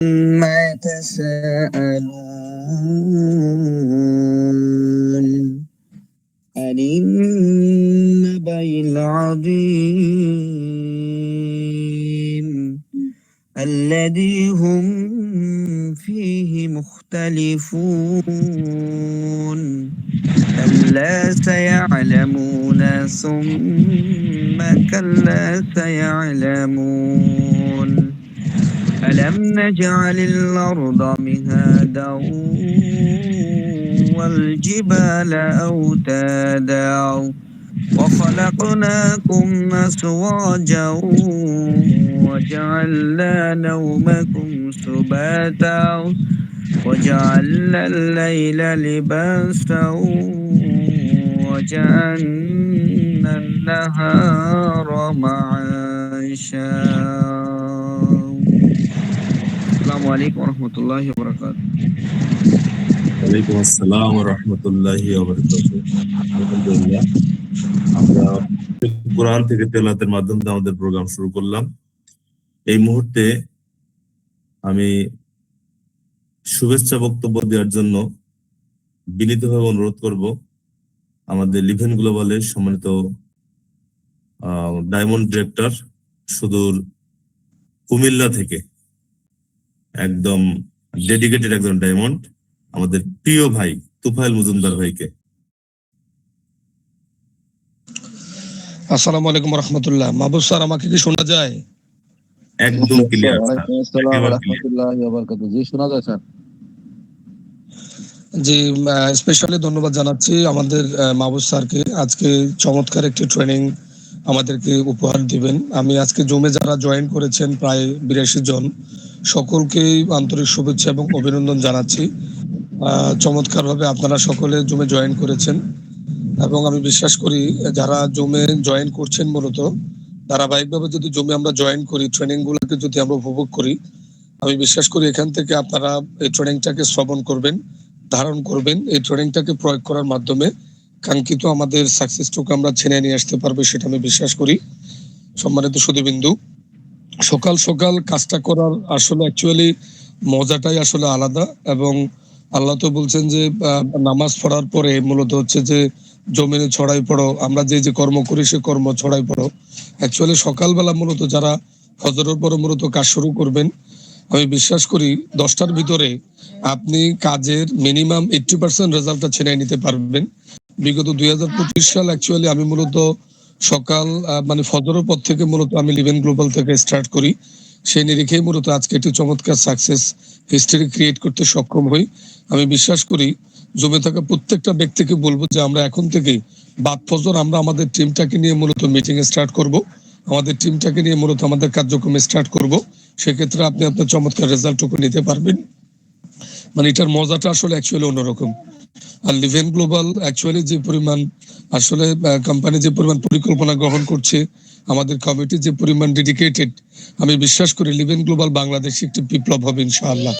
ما تساءلون عن النبأ العظيم الذي هم فيه مختلفون كلا سيعلمون ثم كلا سيعلمون ألم نجعل الأرض مهادا والجبال أوتادا وخلقناكم أزواجا وجعلنا نومكم سباتا وجعلنا الليل لباسا وجعلنا النهار معاشا. السلام عليكم ورحمة الله وبركاته. ওয়ালাইকুম আসসালাম ওয়া রাহমাতুল্লাহি ওয়া বারাকাতুহু। আলহামদুলিল্লাহ, আমরা কোরআন থেকে তেলাওয়াতের মাধ্যমে আমাদের প্রোগ্রাম শুরু করলাম। এই মুহূর্তে আমি শুভেচ্ছা বক্তব্য দেওয়ার জন্য বিনীতভাবে অনুরোধ করব আমাদের লিভেন গ্লোবালের সম্মানিত ডায়মন্ড ডিরেক্টর সুদূর কুমিল্লা থেকে, একদম ডেডিকেটেড একজন ডায়মন্ড, আমাদের প্রিয় ভাই তুফাইল মজুমদার ভাইকে। আসসালামু আলাইকুম রহমতুল্লাহ। মাহবুব স্যার, আমাকে কি শোনা যায়? একদম ক্লিয়ার স্যার, ওয়ালাইকুম আসসালাম একেবারে ওয়া ক্লিয়ার। রাহমাতুল্লাহি ওয়া বারাকাতুহু। জি, শোনা যায় স্যার। জি, স্পেশালি ধন্যবাদ জানাচ্ছি আমাদের মাহবুব স্যারকে। আজকে চমৎকার একটি ট্রেনিং আমাদেরকে উপহার দিবেন। আমি আজকে জুমে যারা জয়েন করেছেন প্রায় 82 জন, সকলকেই আন্তরিক শুভেচ্ছা এবং অভিনন্দন জানাচ্ছি। চমৎকারভাবে আপনারা সকলে জুমে জয়েন করেছেন এবং আমি বিশ্বাস করি যারা জুমে জয়েন করছেন মূলত ধারাবাহিকভাবে যদি জুমে আমরা জয়েন করি, ট্রেনিং গুলোকে যদি আমরা উপভোগ করি, আমি বিশ্বাস করি এখান থেকে আপনারা এই ট্রেনিংটাকে শ্রবণ করবেন, ধারণ করবেন। এই ট্রেনিংটাকে প্রয়োগ করার মাধ্যমে কাঙ্ক্ষিত আমাদের সাকসেসটুকু আমরা ছেড়ে নিয়ে আসতে পারবো, সেটা আমি বিশ্বাস করি। সম্মানিত সুধীবিন্দু, সকাল সকাল কাজটা করার আসলে অ্যাকচুয়ালি মজাটাই আসলে আলাদা। এবং আল্লাহ তো বলছেন যে নামাজ পড়ার পরে মূলত হচ্ছে যে জমিনে ছড়াই পড়ো, আমরা যে যে কর্ম করি সে কর্ম ছড়াই পড়ো। অ্যাকচুয়ালি সকালবেলা মূলত যারা ফজরের পরে মূলত কাজ শুরু করবেন, আমি বিশ্বাস করি 10টার ভিতরে আপনি কাজের মিনিমাম 80% রেজাল্টটা ছেড়ে নিতে পারবেন। বিগত 2025 সাল অ্যাকচুয়ালি আমি মূলত সকাল মানে ফজরের পর থেকে মূলত আমি লিভেন গ্লোবাল থেকে স্টার্ট করি। সেই নিরিখেই মূলত আজকে একটি চমৎকার সাকসেস হিস্ট্রি ক্রিয়েট করতে সক্ষম হই। আমি বিশ্বাস করি জমে থাকা প্রত্যেকটা ব্যক্তিকে বলবো যে আমরা এখন থেকে বাদ ফজর আমরা আমাদের টিমটাকে নিয়ে মূলত মিটিং স্টার্ট করব, আমাদের টিমটাকে নিয়ে মূলত আমাদের কার্যক্রম স্টার্ট করব। সেক্ষেত্রে আপনি আপনার চমৎকার রেজাল্টটুকু নিতে পারবেন। মানে এটার মজাটা আসলে অ্যাকচুয়ালি অন্যরকম। আর লিভেন গ্লোবাল অ্যাকচুয়ালি যে পরিমাণ আসলে কোম্পানি যে পরিমাণ পরিকল্পনা গ্রহণ করছে, আমাদের কমিটি যে পরিমাণ ডেডিকেটেড, আমি বিশ্বাস করি লিভেন গ্লোবাল বাংলাদেশে একটি বিপ্লব হবে ইনশাআল্লাহ।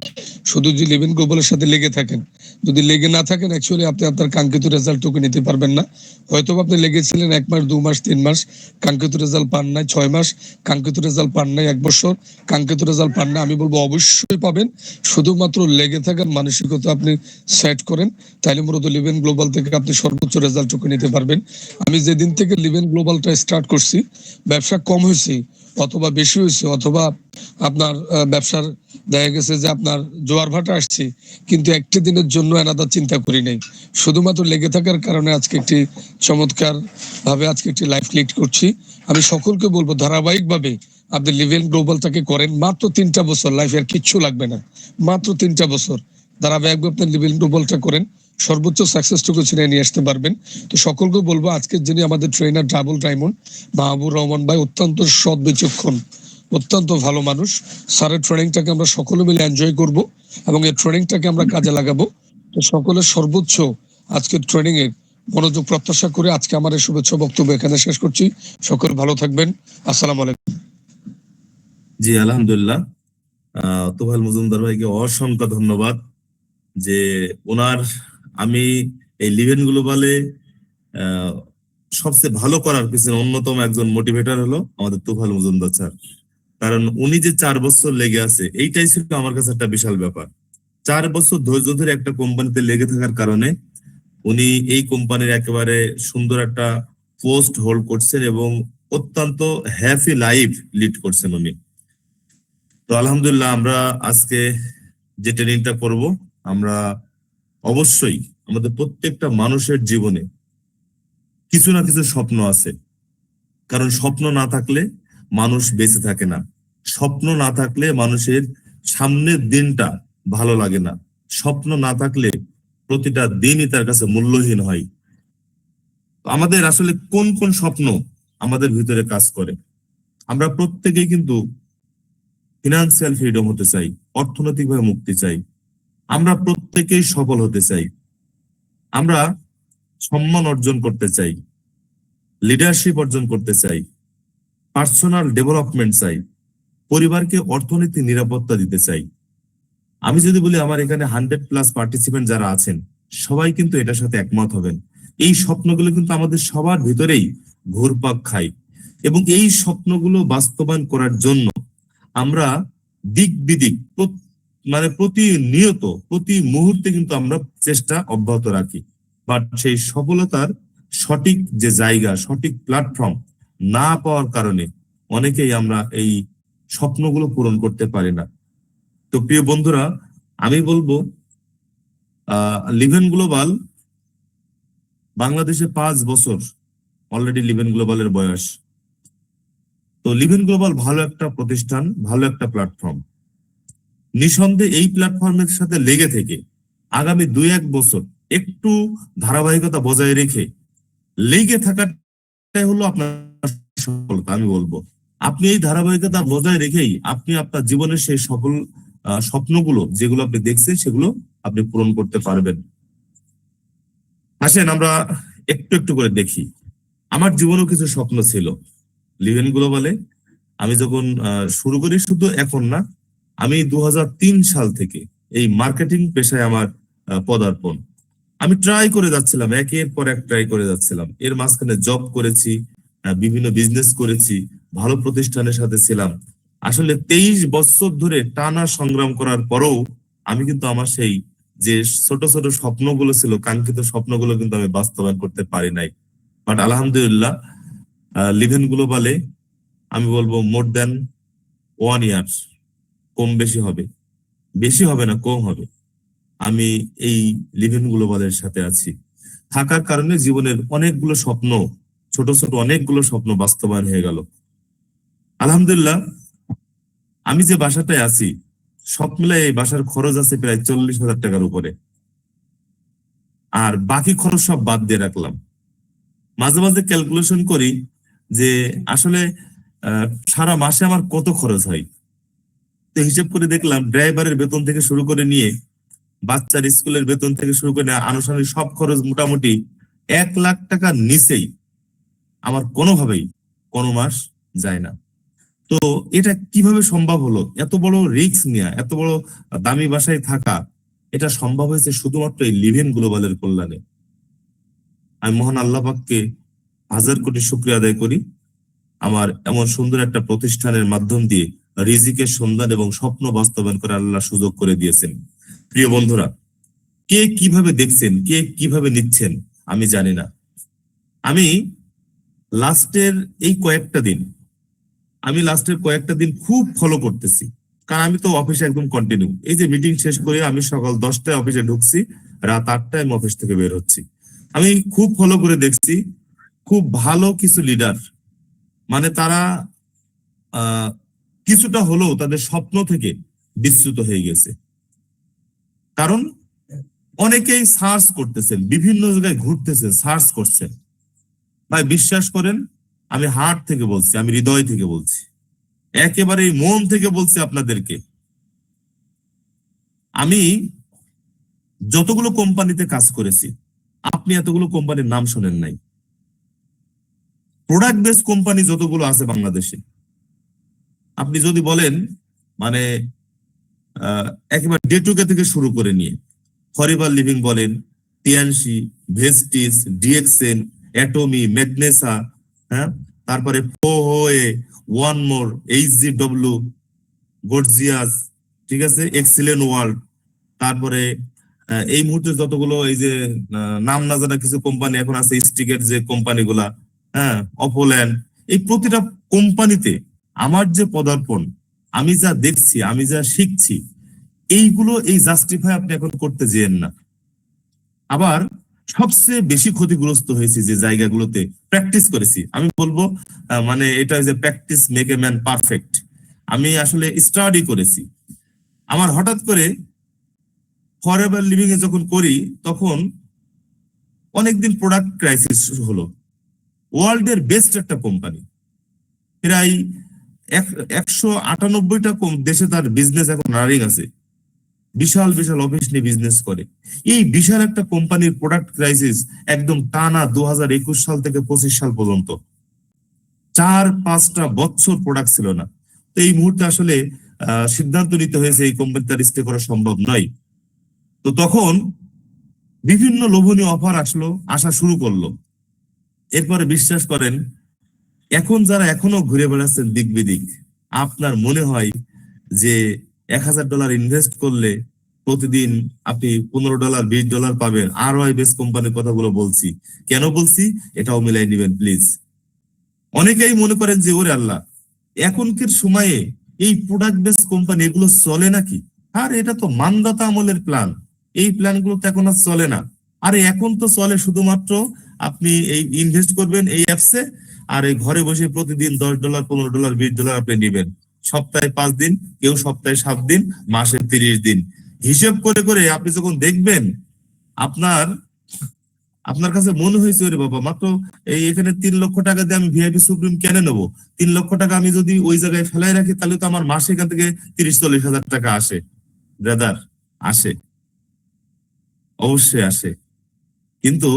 শুধু যদি লিভেন গ্লোবালের সাথে লেগে থাকেন, যদি লেগে না থাকেন অ্যাকচুয়ালি আপনি আপনার কাঙ্ক্ষিত রেজাল্টটুকু নিতে পারবেন না। হয়তো আপনি লেগেছিলেন 1 মাস, 2 মাস, 3 মাস, কাঙ্ক্ষিত রেজাল্ট পান নাই, 6 মাস কাঙ্ক্ষিত রেজাল্ট পান নাই, 1 বছর কাঙ্ক্ষিত রেজাল্ট পান না। আমি বলবো অবশ্যই পাবেন, শুধুমাত্র লেগে থাকার মানসিকতা আপনি সেট করেন, তাহলে মূলত লিভেন গ্লোবাল থেকে আপনি সর্বোচ্চ রেজাল্টটুকু নিতে পারবেন। আমি যেদিন থেকে লিভেন গ্লোবালটা স্টার্ট করছি, ব্যবসা কম হয়েছে অথবা বেশি হয়েছে, অথবা আপনার ব্যবসার দেখা গেছে যে আপনার জোয়ার ভাটা আসছে, কিন্তু একটি দিনের জন্য এনাদার চিন্তা করি নাই। শুধুমাত্র লেগে থাকার কারণে আজকে একটি চমৎকার ভাবে আজকে একটি লাইফ লিড করছি। আমি সকলকে বলবো ধারাবাহিকভাবে আপনি লিভেন গ্লোবালটাকে করেন। মাত্র 3টা বছর, লাইফে আর কিচ্ছু লাগবে না, মাত্র 3টা বছর ধারাবাহিকভাবে আপনি লিভেন গ্লোবালটা করেন, সর্বোচ্চ সাকসেসটুকু ছিনিয়ে নিয়ে আসতে পারবেন। তো সকলকে বলবো আজকে যিনি আমাদের ট্রেনার ডাবল ডায়মন্ড মাহবুব রহমান ভাই, অত্যন্ত সৎ বিচক্ষণ, অত্যন্ত ভালো মানুষ। স্যারের ট্রেনিংটাকে আমরা সকলে মিলে এনজয় করব এবং এই ট্রেনিংটাকে আমরা কাজে লাগাবো। তো সকলের সর্বোচ্চ আজকের ট্রেনিং এর মনোযোগ প্রত্যাশা করে আজকে আমার এই শুভেচ্ছা বক্তব্য এখানে শেষ করছি। সকল ভালো থাকবেন। আসসালামু আলাইকুম। জি আলহামদুলিল্লাহ, তুফাইল মজুমদার ভাইকে অসংখ্য ধন্যবাদ যে ওনার, আমি এই লিভেন গ্লোবালে সবচেয়ে ভালো করার পিছনে অন্যতম একজন মোটিভেটর হলো আমাদের তুফাইল মজুমদার স্যার। কারণ উনি যে 4 বছর লেগে আছে, এইটাই ছিল আমার কাছে একটা বিশাল ব্যাপার। 4 বছর ধৈর্য ধরে একটা কোম্পানিতে লেগে থাকার কারণে উনি এই কোম্পানির একেবারে সুন্দর একটা পোস্ট হোল্ড করছেন এবং অত্যন্ত হ্যাপি লাইফ লিড করছেন উনি। তো আলহামদুলিল্লাহ, আমরা আজকে যে ট্রেনিংটা করব, আমরা অবশ্যই আমাদের প্রত্যেকটা মানুষের জীবনে কিছু না কিছু স্বপ্ন আছে। কারণ স্বপ্ন না থাকলে মানুষ বেঁচে থাকে না, স্বপ্ন না থাকলে মানুষের সামনের দিনটা ভালো লাগে না, স্বপ্ন না থাকলে প্রতিটা দিনই তার কাছে মূল্যহীন হয়। তো আমাদের আসলে কোন কোন স্বপ্ন আমাদের ভিতরে কাজ করে? আমরা প্রত্যেকেই কিন্তু ফিনান্সিয়াল ফ্রিডম হতে চাই, অর্থনৈতিকভাবে মুক্তি চাই, আমরা প্রত্যেকেই সফল হতে চাই, আমরা সম্মান অর্জন করতে চাই, লিডারশিপ অর্জন করতে চাই, পার্সোনাল ডেভেলপমেন্ট চাই, পরিবারকে অর্থনৈতিক নিরাপত্তা দিতে চাই। আমি যদি বলি আমার এখানে 100+ পার্টিসিপেন্ট যারা আছেন সবাই কিন্তু এটার সাথে একমত হবেন। এই স্বপ্নগুলো কিন্তু আমাদের সবার ভিতরেই ঘুরপাক খায় এবং এই স্বপ্নগুলো বাস্তবায়ন করার জন্য আমরা দিক বিদিক মানে প্রতিনিয়ত প্রতি মুহূর্তে কিন্তু আমরা চেষ্টা অব্যাহত রাখি। বাট সেই সফলতার সঠিক যে জায়গা, সঠিক প্ল্যাটফর্ম না পাওয়ার কারণে অনেকেই আমরা এই স্বপ্নগুলো পূরণ করতে পারি না। তো প্রিয় বন্ধুরা, আমি বলবো লিভেন গ্লোবাল বাংলাদেশে 5 বছর অলরেডি লিভেন গ্লোবালের বয়স। তো লিভেন গ্লোবাল ভালো একটা প্রতিষ্ঠান, ভালো একটা প্ল্যাটফর্ম। নিঃসন্দেহে এই প্ল্যাটফর্মের সাথে লেগে থেকে আগামী 2-1 বছর একটু ধারাবাহিকতা বজায় রেখে লেগে থাকাটাই হলো আপনার সফলতা। আমি বলবো আপনি এই ধারাবাহিকতা বজায় রেখেই আপনি আপনার জীবনের সেই সকল স্বপ্নগুলো যেগুলো আপনি দেখছেন সেগুলো আপনি পূরণ করতে পারবেন। আসেন আমরা একটু একটু করে দেখি। আমার জীবনেও কিছু স্বপ্ন ছিল। লিভেন গ্লোবালে আমি যখন শুরু করি, শুধু এখন না, আমি 2003 সাল থেকে এই মার্কেটিং পেশায় আমার পদার্পণ। আমি ট্রাই করে যাচ্ছিলাম, একের পর এক ট্রাই করে যাচ্ছিলাম। এর মাঝখানে জব করেছি, বিভিন্ন বিজনেস করেছি, ভালো প্রতিষ্ঠানের সাথে ছিলাম। আসলে 23 বছর ধরে টানা সংগ্রাম করার পরেও আমি কিন্তু আমার সেই যে ছোট ছোট স্বপ্নগুলো ছিল, কাঙ্ক্ষিত স্বপ্নগুলো কিন্তু আমি বাস্তবায়ন করতে পারি নাই। বাট আলহামদুলিল্লাহ, লিভেন গ্লোবালে আমি বলবো মোর দেন 1 ইয়ার, কম বেশি হবে, বেশি হবে না, কম হবে, আমি এই লিভেন গ্লোবালের সাথে আছি। থাকার কারণে জীবনের অনেকগুলো স্বপ্ন, ছোট ছোট অনেকগুলো স্বপ্ন বাস্তবায়ন হয়ে গেল। আলহামদুলিল্লাহ, আমি যে বাসাটায় আছি সব মিলে এই বাসার খরচ আছে প্রায় 40,000 টাকার উপরে, আর বাকি খরচ সব বাদ দিয়ে রাখলাম। মাঝে মাঝে ক্যালকুলেশন করি যে আসলে সারা মাসে আমার কত খরচ হয়। তো হিসেব করে দেখলাম ড্রাইভারের বেতন থেকে শুরু করে নিয়ে বাচ্চার স্কুলের বেতন থেকে শুরু করে আনুষঙ্গিক সব খরচ মোটামুটি 1 লাখ টাকার নিচেই আমার কোনোভাবেই কোনো মাস যায় না। তো এটা কিভাবে সম্ভব হলো? এত বড় রিস্ক নেওয়া, এত বড় দামি বাসায় থাকা, এটা সম্ভব হয়েছে শুধুমাত্র এই লিভেন গ্লোবালের কল্যাণে। আমি মহান আল্লাহ পাককে 1000 কোটি শুকরিয়া আদায় করি, আমার এমন সুন্দর একটা প্রতিষ্ঠানের মাধ্যম দিয়ে রিজিকের সন্ধান এবং স্বপ্ন বাস্তবায়ন করে আল্লাহ সুযোগ করে দিয়েছেন। প্রিয় বন্ধুরা, কে কিভাবে দেখছেন, কে কিভাবে নিচ্ছেন আমি জানি না। আমি লাস্টের কয়েকটা দিন খুব ফলো করতেছি, কারণ আমি তো অফিসে একদম কন্টিনিউ। এই যে মিটিং শেষ করে আমি সকাল 10টায় অফিসে ঢুকছি, রাত 8টায় আমি অফিস থেকে বের হচ্ছি। আমি খুব ফলো করে দেখছি খুব ভালো কিছু লিডার, মানে তারা কিছুটা হলেও তাদের স্বপ্ন থেকে বিচ্যুত হয়ে গেছে। কারণ অনেকেই সার্চ করতেছেন, বিভিন্ন জায়গায় ঘুরতেছেন, সার্চ করছেন। ভাই বিশ্বাস করেন, আমি হার্ট থেকে বলছি, আমি হৃদয় থেকে বলছি, একেবারে মন থেকে বলছি আপনাদেরকে। আমি যতগুলো কোম্পানিতে কাজ করেছি, আপনি এতগুলো কোম্পানির নাম শোনেন নাই। প্রোডাক্ট বেস কোম্পানি যতগুলো আছে বাংলাদেশে, আপনি যদি বলেন মানে একেবারে ডেটুকে থেকে শুরু করে নিয়ে ফরিবার লিভিং বলেন, টিএনসি, ভেস্টিস, ডিএক্সএন, অ্যাটমি, ম্যাগনেসা, হ্যাঁ, তারপরে পোহোয়ে, ওয়ান মোর, HGW, গর্জিয়াস, ঠিক আছে, এক্সিলেন্ট ওয়ার্ল্ড, তারপরে এই মুহূর্তে যতগুলো এই যে নাম না জানা কিছু কোম্পানি এখন আছে, স্টিকের যে কোম্পানিগুলা, হ্যাঁ, অপোল্যান্ড, এই প্রতিটা কোম্পানিতে আমার যে পদার্পণ, আমি যা দেখছি, আমি যা শিখছি, এইগুলো এই জাস্টিফাই আপনি এখন করতে যেন না। আবার সবচেয়ে বেশি ক্ষতিগ্রস্ত হয়েছে যে জায়গাগুলোতে প্র্যাকটিস করেছি, আমি বলবো মানে এটা যে practice make a man perfect. আমি আসলে স্টাডি করেছি। আমার হঠাৎ করে ফরএভার লিভিং এ যখন করি, তখন অনেকদিন প্রোডাক্ট ক্রাইসিস হলো। ওয়ার্ল্ডের বেস্ট একটা কোম্পানি, প্রায় 198টা দেশে তার বিজনেস এখন রানিং আছে, বিশাল বিশাল অফিস নিয়ে বিজনেস করে। এই বিশাল একটা কোম্পানির প্রোডাক্ট ক্রাইসিস একদম টানা 2021 সাল থেকে 25 সাল পর্যন্ত 4-5টা বছর প্রোডাক্ট ছিল না। তো এই মুহূর্তে আসলে সিদ্ধান্ত নিতে হয়েছে এই কোম্পানি তার স্টে করা সম্ভব নয়। তো তখন বিভিন্ন লোভনীয় অফার আসা শুরু করলো। এরপরে বিশ্বাস করেন, এখন যারা এখনো ঘুরে বেড়াচ্ছেন দিক বিদিক, আপনার মনে হয় যে $1000 ইনভেস্ট করলে প্রতিদিন আপনি $15, $20 পাবেন। ROI বেস কোম্পানির কথাগুলো বলছি, কেন বলছি এটাও মিলাই নিবেন প্লিজ। অনেকেই মনে করেন যে ওরে আল্লাহ, এখনকার সময়ে এই প্রোডাক্ট বেস কোম্পানি এগুলো চলে নাকি? আর এটা তো মানদাতা আমলের প্ল্যান, এই প্ল্যান গুলো তো এখন আর চলে না। আরে এখন তো চলে শুধুমাত্র আপনি এই ইনভেস্ট করবেন এই অ্যাপসে, আর এই ঘরে বসে প্রতিদিন $10, $15, $20 আপনি নেবেন। সপ্তাহে 5 দিন, কেউ সপ্তাহে 7 দিন, মাসে 30 দিন। হিসেব করে করে আপনি যখন দেখবেন, আপনার আপনার কাছে মনে হয়েছে ওরে বাবা, মাত্র এখানে 3 লক্ষ টাকা দিয়ে আমি ভিআইপি সুপ্রিম কেন নেবো? 3 লক্ষ টাকা আমি যদি ওই জায়গায় ফেলাই রাখি, তাহলে তো আমার মাসে এখান থেকে 30-40 হাজার টাকা আসে। ব্রাদার, আসে, অবশ্যই আসে। কিন্তু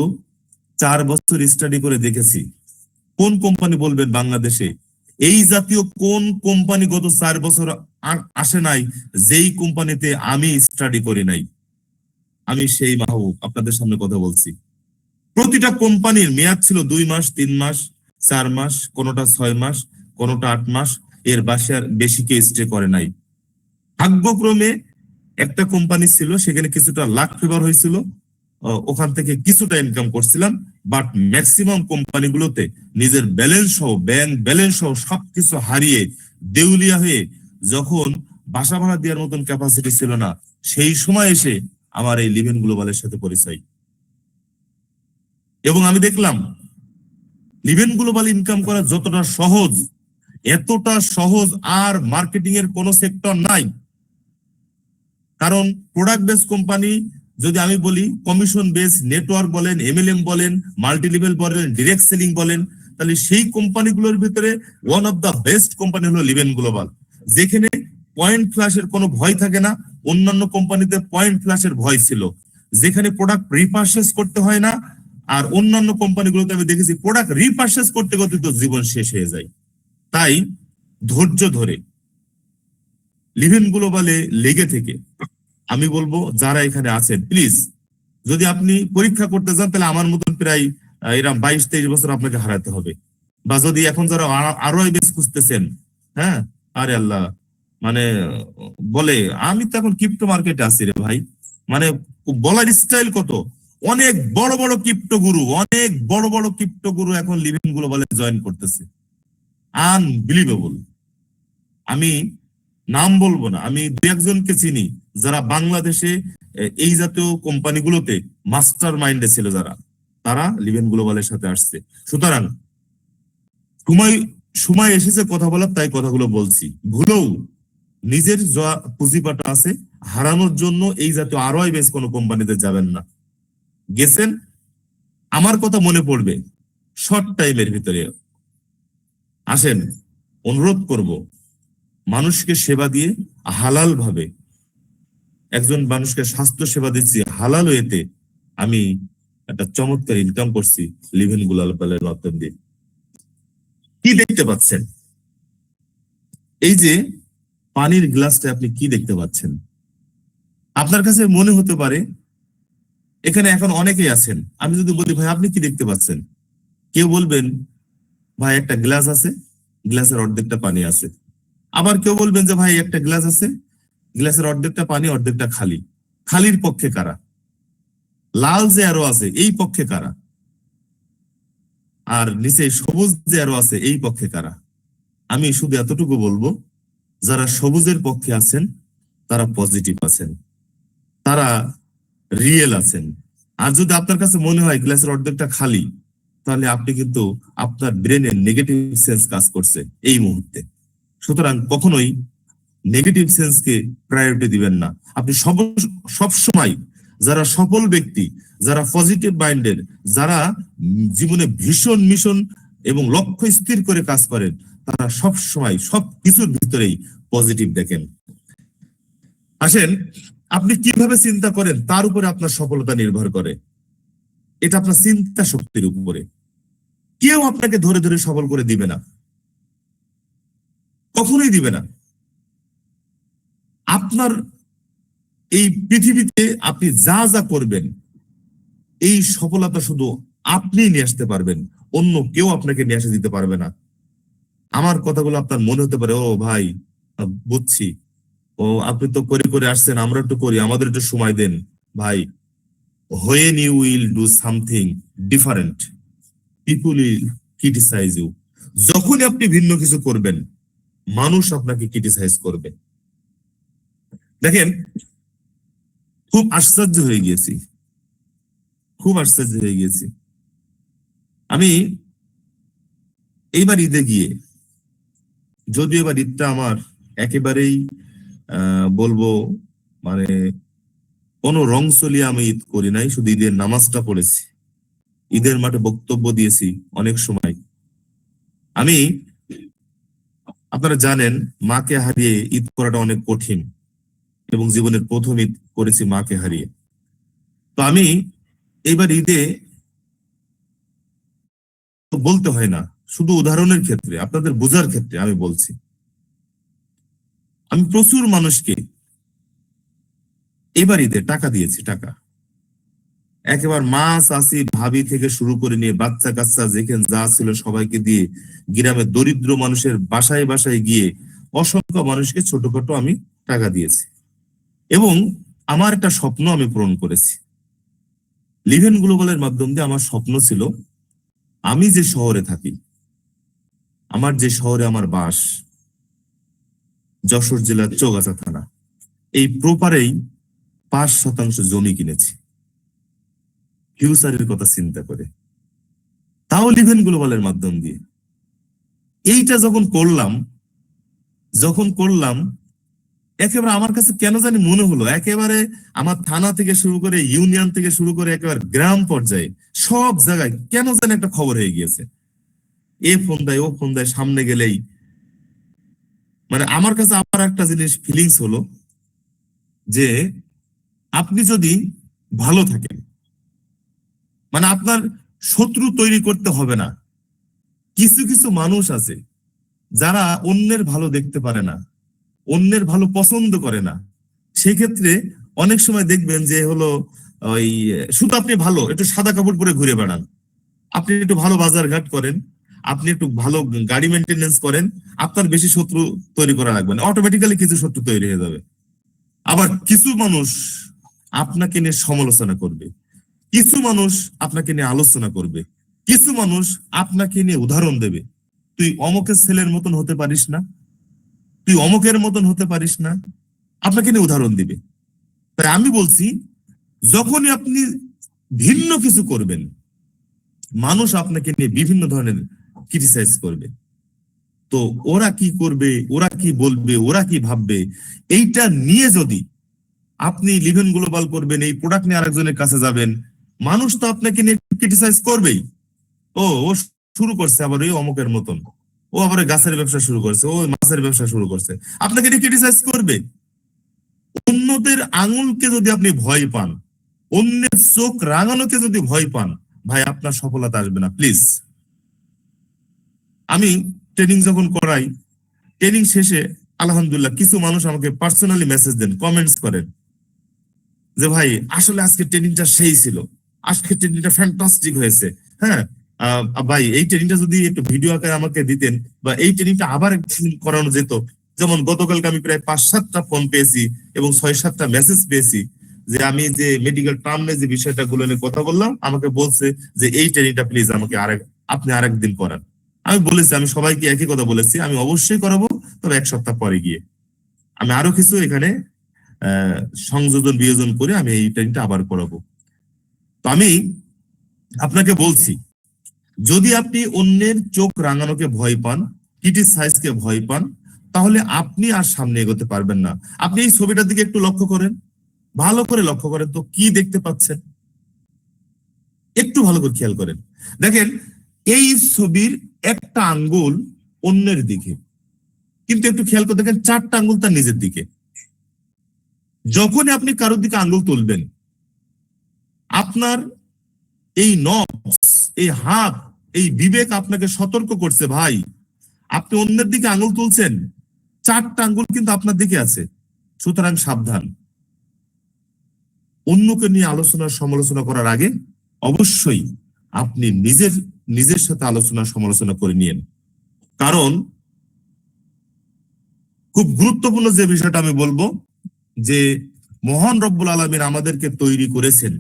4 বছর স্টাডি করে দেখেছি, কোন কোম্পানি বলবেন বাংলাদেশে এই জাতীয় কোন কোম্পানি গত 4 বছর আসে নাই যেই কোম্পানিতে আমি স্টাডি করি নাই? আমি সেই মাহবুব আপনাদের সামনে কথা বলছি। প্রতিটা কোম্পানির মেয়াদ ছিল 2 মাস, 3 মাস, 4 মাস, কোনোটা 6 মাস, কোনোটা 8 মাস, এর বেশি কে স্টে করে নাই। ভাগ্যক্রমে একটা কোম্পানি ছিল, সেখানে কিছুটা লাক ফেভার হয়েছিল, ওখান থেকে কিছুটা ইনকাম করছিলাম। বাট ম্যাক্সিমাম কোম্পানিগুলোতে নিজের ব্যালেন্স সহ, ব্যাংক ব্যালেন্স সহ সবকিছু হারিয়ে দেউলিয়া হয়ে যখন বাসা ভাড়া দেওয়ার মতন ক্যাপাসিটি ছিল না, সেই সময় এসে আমার এই লিভেন গ্লোবালের সাথে পরিচয়। এবং আমি দেখলাম লিভেন গ্লোবাল ইনকাম করা যতটা সহজ, এতটা সহজ আর মার্কেটিং এর কোন সেক্টর নাই। কারণ প্রোডাক্ট বেস কোম্পানি, যদি আমি বলি কমিশন বেস, নেটওয়ার্ক বলেন, MLM বলেন, মাল্টি লেভেল বলেন, ডিরেক্ট সেলিং বলেন, তাহলে সেই কোম্পানিগুলোর ভিতরে one of the best company হলো লিভেন গ্লোবাল, যেখানে পয়েন্ট ফ্ল্যাশের কোনো ভয় থাকে না। অন্যান্য কোম্পানিতে পয়েন্ট ফ্ল্যাশের ভয় ছিল, যেখানে প্রোডাক্ট রিপারচেজ করতে হয় না। আর অন্যান্য কোম্পানিগুলোতে আমি দেখেছি প্রোডাক্ট রিপারচেজ করতে করতে তো জীবন শেষ হয়ে যায়। তাই ধৈর্য ধরে লিভেন গ্লোবালে লেগে থেকে আমি বলবো, যারা এখানে আছেন প্লিজ, যদি আপনি পরীক্ষা করতে যান, তাহলে আমার মতন প্রায় এরকম 22-23 বছর আপনাকে হারাতে হবে। বা যদি এখন যারা ROI বেস খুঁজতেছেন, হ্যাঁ, আরে আল্লাহ, মানে বলে আমি তো এখন ক্রিপ্টো মার্কেটে আছি রে ভাই, মানে বলার স্টাইল কত। অনেক বড় বড় ক্রিপ্টো গুরু, অনেক বড় বড় ক্রিপ্টো গুরু এখন লিভিং গ্লোবালে জয়েন করতেছে, আনবিলিভেবল। আমি নাম বলবো না, আমি 2-1জনকে চিনি যারা বাংলাদেশে এই জাতীয় কোম্পানিগুলোতে মাস্টার মাইন্ডে ছিল, যারা তারা লিভেন গ্লোবালের সাথে আসছে। সুতরাং সময় সময় এসেছে কথা বলার, তাই কথাগুলো বলছি। ভুলেও নিজের যা পুঁজিপাটা আছে হারানোর জন্য এই জাতীয় ROI বেস কোনো কোম্পানিতে যাবেন না। গেছেন, আমার কথা মনে পড়বে, শর্ট টাইমের ভিতরে আসেন, অনুরোধ করব, মানুষকে সেবা দিয়ে হালাল ভাবে, একজন মানুষকে স্বাস্থ্য সেবা দিচ্ছি হালাল ওয়েতে, আমি একটা চমৎকার ইনকাম করছি লিভেন গ্লোবালের মাধ্যম দিয়ে। কি দেখতে পাচ্ছেন? এই যে পানির গ্লাসটা আপনি কি দেখতে পাচ্ছেন? আপনার কাছে মনে হতে পারে, এখানে এখন অনেকেই আছেন, আমি যদি বলি ভাই আপনি কি দেখতে পাচ্ছেন, কেউ বলবেন ভাই একটা গ্লাস আছে, গ্লাসের অর্ধেকটা পানি আছে। আবার কেউ বলবেন যে ভাই একটা গ্লাস আছে, গ্লাসের অর্ধেকটা পানি অর্ধেকটা খালি। খালির পক্ষে কারা? লাল যে আরো আছে এই পক্ষে কারা? আর নিচে সবুজ যে আরো আছে এই পক্ষে কারা? আমি শুধু এতটুকু বলবো, যারা সবুজের পক্ষে আছেন তারা পজিটিভ আছেন, তারা রিয়েল আছেন। আর যদি আপনার কাছে মনে হয় গ্লাসের অর্ধেকটা খালি, তাহলে আপনি কিন্তু আপনার ব্রেনে নেগেটিভ সেন্স কাজ করছে এই মুহূর্তে। সুতরাং কখনোই নেগেটিভ সেন্সকে প্রায়োরিটি দিবেন না। আপনি সব সময় যারা সফল ব্যক্তি, যারা পজিটিভ মাইন্ডের, যারা জীবনে ভীষণ মিশন এবং লক্ষ্য স্থির করে কাজ করেন, তারা সব সময় সব কিছুর ভিতরেই পজিটিভ দেখেন। আসেন, আপনি কিভাবে চিন্তা করেন তার উপরে আপনার সফলতা নির্ভর করে। এটা আপনার চিন্তা শক্তির উপরে। কেউ আপনাকে ধরে ধরে সফল করে দিবে না, কখনোই দিবে না। আপনার এই পৃথিবীতে আপনি যা যা করবেন, এই সফলতা শুধু আপনি নিয়ে আসতে পারবেন, অন্য কেউ আপনাকে নিয়ে আসে দিতে পারবে না। আমার কথাগুলো আপনার মনে হতে পারে, ও ভাই বুঝছি, ও আপনি তো করে করে আসছেন, আমরা একটু করি, আমাদের একটু সময় দেন। ভাই, when you will do something different, people will criticize you. যখনই আপনি ভিন্ন কিছু করবেন, মানুষ আপনাকে ক্রিটিসাইজ করবে। দেখেন, খুব আশ্চর্য হয়ে গিয়েছি, খুব আশ্চর্য হয়ে গিয়েছি। আমি এইবার ঈদে গিয়ে, যদিও এবার ঈদটা আমার একেবারেই বলবো মানে কোনো রং চলিয়ে আমি ঈদ করি নাই, শুধু ঈদের নামাজটা পড়েছি, ঈদের মাঠে বক্তব্য দিয়েছি অনেক সময়। আমি, আপনারা জানেন, মাকে হারিয়ে ঈদ করাটা অনেক কঠিন, এবং জীবনের প্রথম ঈদ করেছি মাকে হারিয়ে। তো আমি এইবার ঈদে, বলতে হয় না, শুধু উদাহরণের ক্ষেত্রে, আপনাদের বোঝার ক্ষেত্রে আমি বলছি, আমি প্রচুর মানুষকে এবার ঈদে টাকা দিয়েছি। টাকা একেবারে মা, চাচি, ভাবি থেকে শুরু করে নিয়ে বাচ্চা কাচ্চা যেখানে যা ছিল সবাইকে দিয়ে, গ্রামের দরিদ্র মানুষের বাসায় বাসায় গিয়ে অসংখ্য মানুষকে ছোটখাটো আমি টাকা দিয়েছি। এবং আমার একটা স্বপ্ন আমি পূরণ করেছি। লিভেন গ্লোবালের মাধ্যম দিয়ে আমার স্বপ্ন ছিল, আমি যে শহরে থাকি, আমার যে শহরে আমার বাস, যশোর জেলার চৌগাছা থানা, এই প্রপারেই 5% জমি কিনেছি ফিউচারের কথা চিন্তা করে, তাও লিভেন গ্লোবালের মাধ্যম দিয়ে। এইটা যখন করলাম একেবারে আমার কাছে কেন জানি মনে হলো, একেবারে আমার থানা থেকে শুরু করে, ইউনিয়ন থেকে শুরু করে, একেবারে গ্রাম পর্যায়ে সব জায়গায় কেন জানি একটা খবর হয়ে গিয়েছে। এ ফোন দেয়, ও ফোন দেয়, সামনে গেলেই। মানে আমার কাছে আমার একটা জিনিস ফিলিংস হলো যে, আপনি যদি ভালো থাকেন, মানে আপনার শত্রু তৈরি করতে হবে না। কিছু কিছু মানুষ আছে যারা অন্যের ভালো দেখতে পারে না, অন্যের ভালো পছন্দ করে না। সেক্ষেত্রে অনেক সময় দেখবেন যে হলো ওই, শুধু আপনি ভালো একটু সাদা কাপড় পরে ঘুরে বেড়ান, আপনি একটু ভালো বাজার ঘাট করেন, আপনি একটু ভালো গাড়ি মেনটেনেন্স করেন, আপনার বেশি শত্রু তৈরি করা লাগবে না, অটোমেটিক্যালি কিছু শত্রু তৈরি হয়ে যাবে। আবার কিছু মানুষ আপনাকে নিয়ে সমালোচনা করবে, কিছু মানুষ আপনাকে নিয়ে আলোচনা করবে, কিছু মানুষ আপনাকে নিয়ে উদাহরণ দেবে, তুই অমুকের ছেলের মতন হতে পারিস না, তুই অমুকের মতন হতে পারিস না, আপনাকে নিয়ে উদাহরণ দিবে। তাই আমি বলছি, যখনই আপনি ভিন্ন কিছু করবেন, মানুষ আপনাকে নিয়ে বিভিন্ন ধরনের ক্রিটিসাইজ করবে। তো ওরা কি করবে, ওরা কি বলবে, ওরা কি ভাববে, এইটা নিয়ে যদি আপনি লিভেন গ্লোবাল করবেন, এই প্রোডাক্ট নিয়ে আরেকজনের কাছে যাবেন, মানুষ তো আপনাকে নিয়ে ক্রিটিসাইজ করবেই। ও শুরু করছে আবার ওই অমুকের মতন, ও আবার গাছের ব্যবসা শুরু করছে, ও মাছের ব্যবসা শুরু করছে, আপনাকে নিয়ে ক্রিটিসাইজ করবে। অন্যদের আঙুলকে যদি আপনি ভয় পান, অন্যের চোখ রাঙানোকে যদি ভয় পান, ভাই আপনার সফলতা আসবে না। প্লিজ, আমি ট্রেনিং যখন করাই, ট্রেনিং শেষে আলহামদুলিল্লাহ কিছু মানুষ আমাকে পার্সোনালি মেসেজ দেন, কমেন্টস করেন যে ভাই আসলে আজকে ট্রেনিংটা সেই ছিল, আজকে ট্রেনিংটা ফ্যান্টাস্টিক হয়েছে। হ্যাঁ, ভাই এই ট্রেনিংটা যদি একটু ভিডিও আকারে আমাকে দিতেন, বা এই ট্রেনিংটা আবার একদিন করানো যেত। যেমন গতকালকে আমি প্রায় 5-7টা ফোন পেয়েছি এবং 6-7টা মেসেজ পেয়েছি যে আমি যে মেডিকেল টার্মে যে বিষয়টা গুলো নিয়ে কথা বললাম, আমাকে বলছে যে এই ট্রেনিংটা প্লিজ আমাকে আপনি আরেকদিন করান। আমি বলেছি, আমি সবাইকে একই কথা বলেছি, আমি অবশ্যই করাবো, তবে 1 সপ্তাহ পরে গিয়ে আমি আরো কিছু এখানে সংযোজন বিয়োজন করে আমি এই ট্রেনিংটা আবার করাবো। তো আমি আপনাকে বলছি, যদি আপনি অন্যের চোখ রাঙানোকে ভয় পান, ক্রিটিসাইজকে ভয় পান, তাহলে আপনি আর সামনে এগোতে পারবেন না। আপনি এই ছবিটার দিকে একটু লক্ষ্য করেন, ভালো করে লক্ষ্য করেন তো কি দেখতে পাচ্ছেন, একটু ভালো করে খেয়াল করেন। দেখেন, এই ছবির একটা আঙ্গুল অন্যের দিকে, কিন্তু একটু খেয়াল করে দেখেন 4টা আঙ্গুল তার নিজের দিকে। যখনই আপনি কারোর দিকে আঙ্গুল তুলবেন, আপনার এই নফস, এই হাত, এই বিবেক আপনাকে সতর্ক করছে, ভাই আপনি অন্যের দিকে আঙ্গুল তুলছেন, 4টা আঙ্গুল কিন্তু আপনার দিকে আছে, সুতরাং সাবধান। অন্যকে নিয়ে আলোচনা সমালোচনা করার আগে অবশ্যই আপনি নিজের সাথে আলোচনা সমালোচনা করে নিয়েন। কারণ খুব গুরুত্বপূর্ণ যে বিষয়টা আমি বলবো, যে মহান রব্বুল আলামিন আমাদেরকে তৈরি করেছেন,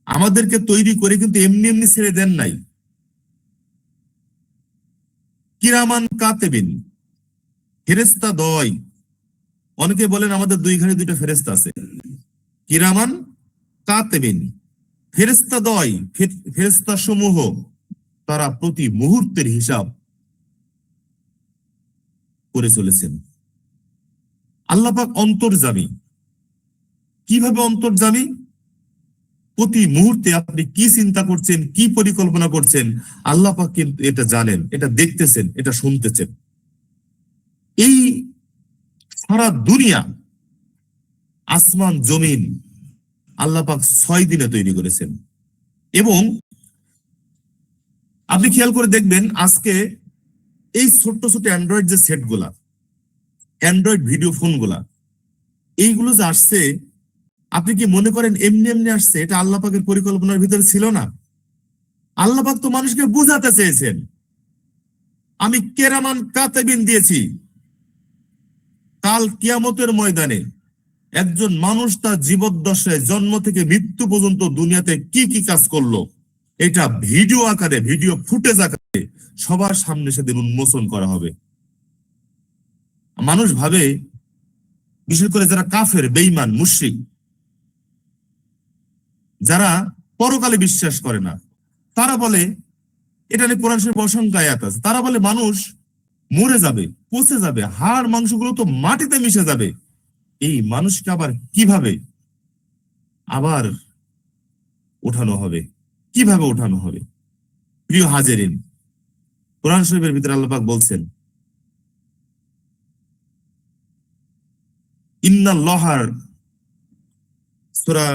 আমাদেরকে তৈরি করে কিন্তু এমনি এমনি ছেড়ে দেন নাই। কিরামান কাতেবিন, ফেরেশতা দয়। অনেকে বলেন আমাদের 2 ঘাড়ে 2টা ফেরেশতা আছে। কিরামান কাতেবিন, ফেরেশতা দয়, ফেরেশতা সমূহ, তারা প্রতি মুহূর্তের হিসাব করে চলেছেন। আল্লাহ পাক অন্তর্যামী। কিভাবে অন্তর্যামী? প্রতি মুহূর্তে আপনি কি চিন্তা করছেন, কি পরিকল্পনা করছেন, আল্লাহ পাক কিন্তু এটা জানেন, এটা দেখতেছেন, এটা শুনতেছেন। এই সারা দুনিয়া, আসমান জমিন আল্লাহ পাক 6 দিনে তৈরি করেছেন। এবং আপনি খেয়াল করে দেখবেন, আজকে এই ছোট্ট ছোট অ্যান্ড্রয়েড যে সেট গুলা, অ্যান্ড্রয়েড ভিডিও ফোন গুলা, এইগুলো যে আসছে, আপনি কি মনে করেন এমনি এমনি আসছে? এটা আল্লাহ পাকের পরিকল্পনার ভিতরে ছিল না। আল্লাহ পাক তো মানুষকে বুঝাতে চেয়েছেন, আমি কেরামান কাতেবিন দিয়েছি, কাল কিয়ামতের ময়দানে একজন মানুষ তার জীবদ্দশায় জন্ম থেকে মৃত্যু পর্যন্ত দুনিয়াতে কি কি কাজ করলো, এটা ভিডিও আকারে, ভিডিও ফুটেজ আকারে সবার সামনে সেদিন উন্মোচন করা হবে। মানুষ ভাবে, বিশেষ করে যারা কাফের, বেঈমান, মুশরিক, যারা পরকালে বিশ্বাস করে না, তারা বলে, এটা নিয়ে কোরআন শরীফে অসংখ্য আয়াত আছে, তারা বলে মানুষ মরে যাবে, পচে যাবে, হাড় মাংসগুলো তো মাটিতে মিশে যাবে, এই মানুষকে আবার কিভাবে আবার ওঠানো হবে, কিভাবে ওঠানো হবে? প্রিয় হাজেরিন, কোরআন শরীফের ভিতরে আল্লাহ পাক বলছেন, ইন্নাল্লাহার, সূরা,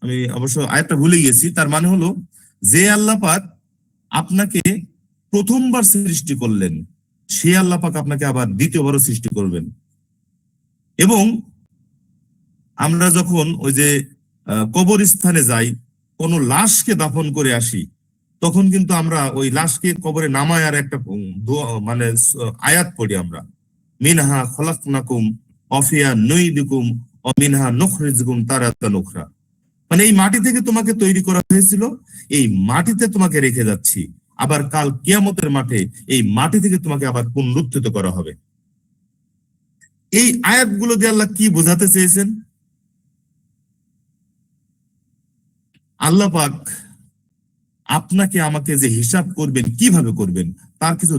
আমি অবশ্য আয়াতটা ভুলে গেছি, তার মানে হলো যে আল্লাহ পাক আপনাকে প্রথমবার সৃষ্টি করলেন, সে আল্লাহ পাক আপনাকে আবার দ্বিতীয়বারও সৃষ্টি করবেন। এবং আমরা যখন ওই যে কবরস্থানে যাই, কোন লাশকে দাফন করে আসি, তখন কিন্তু আমরা ওই লাশকে কবরে নামায় আর একটা মানে আয়াত পড়ি আমরা, মিনহা খলাকনাকুম অফিয়া নুইদুকুম অমিনহা নুখরিজুকুম তারাতান উখরা। মানে এই মাটি থেকে তোমাকে তৈরি করা হয়েছিল, এই মাটিতে তোমাকে রেখে যাচ্ছি, আবার কাল কিয়ামতের মাঠে এই মাটি থেকে তোমাকে আবার পুনরুত্থিত করা হবে। এই আয়াতগুলো দিয়ে আল্লাহ কি বোঝাতে চেয়েছেন? আল্লাহ পাক আপনাকে আমাকে যে হিসাব করবেন, কিভাবে করবেন, তার কিছু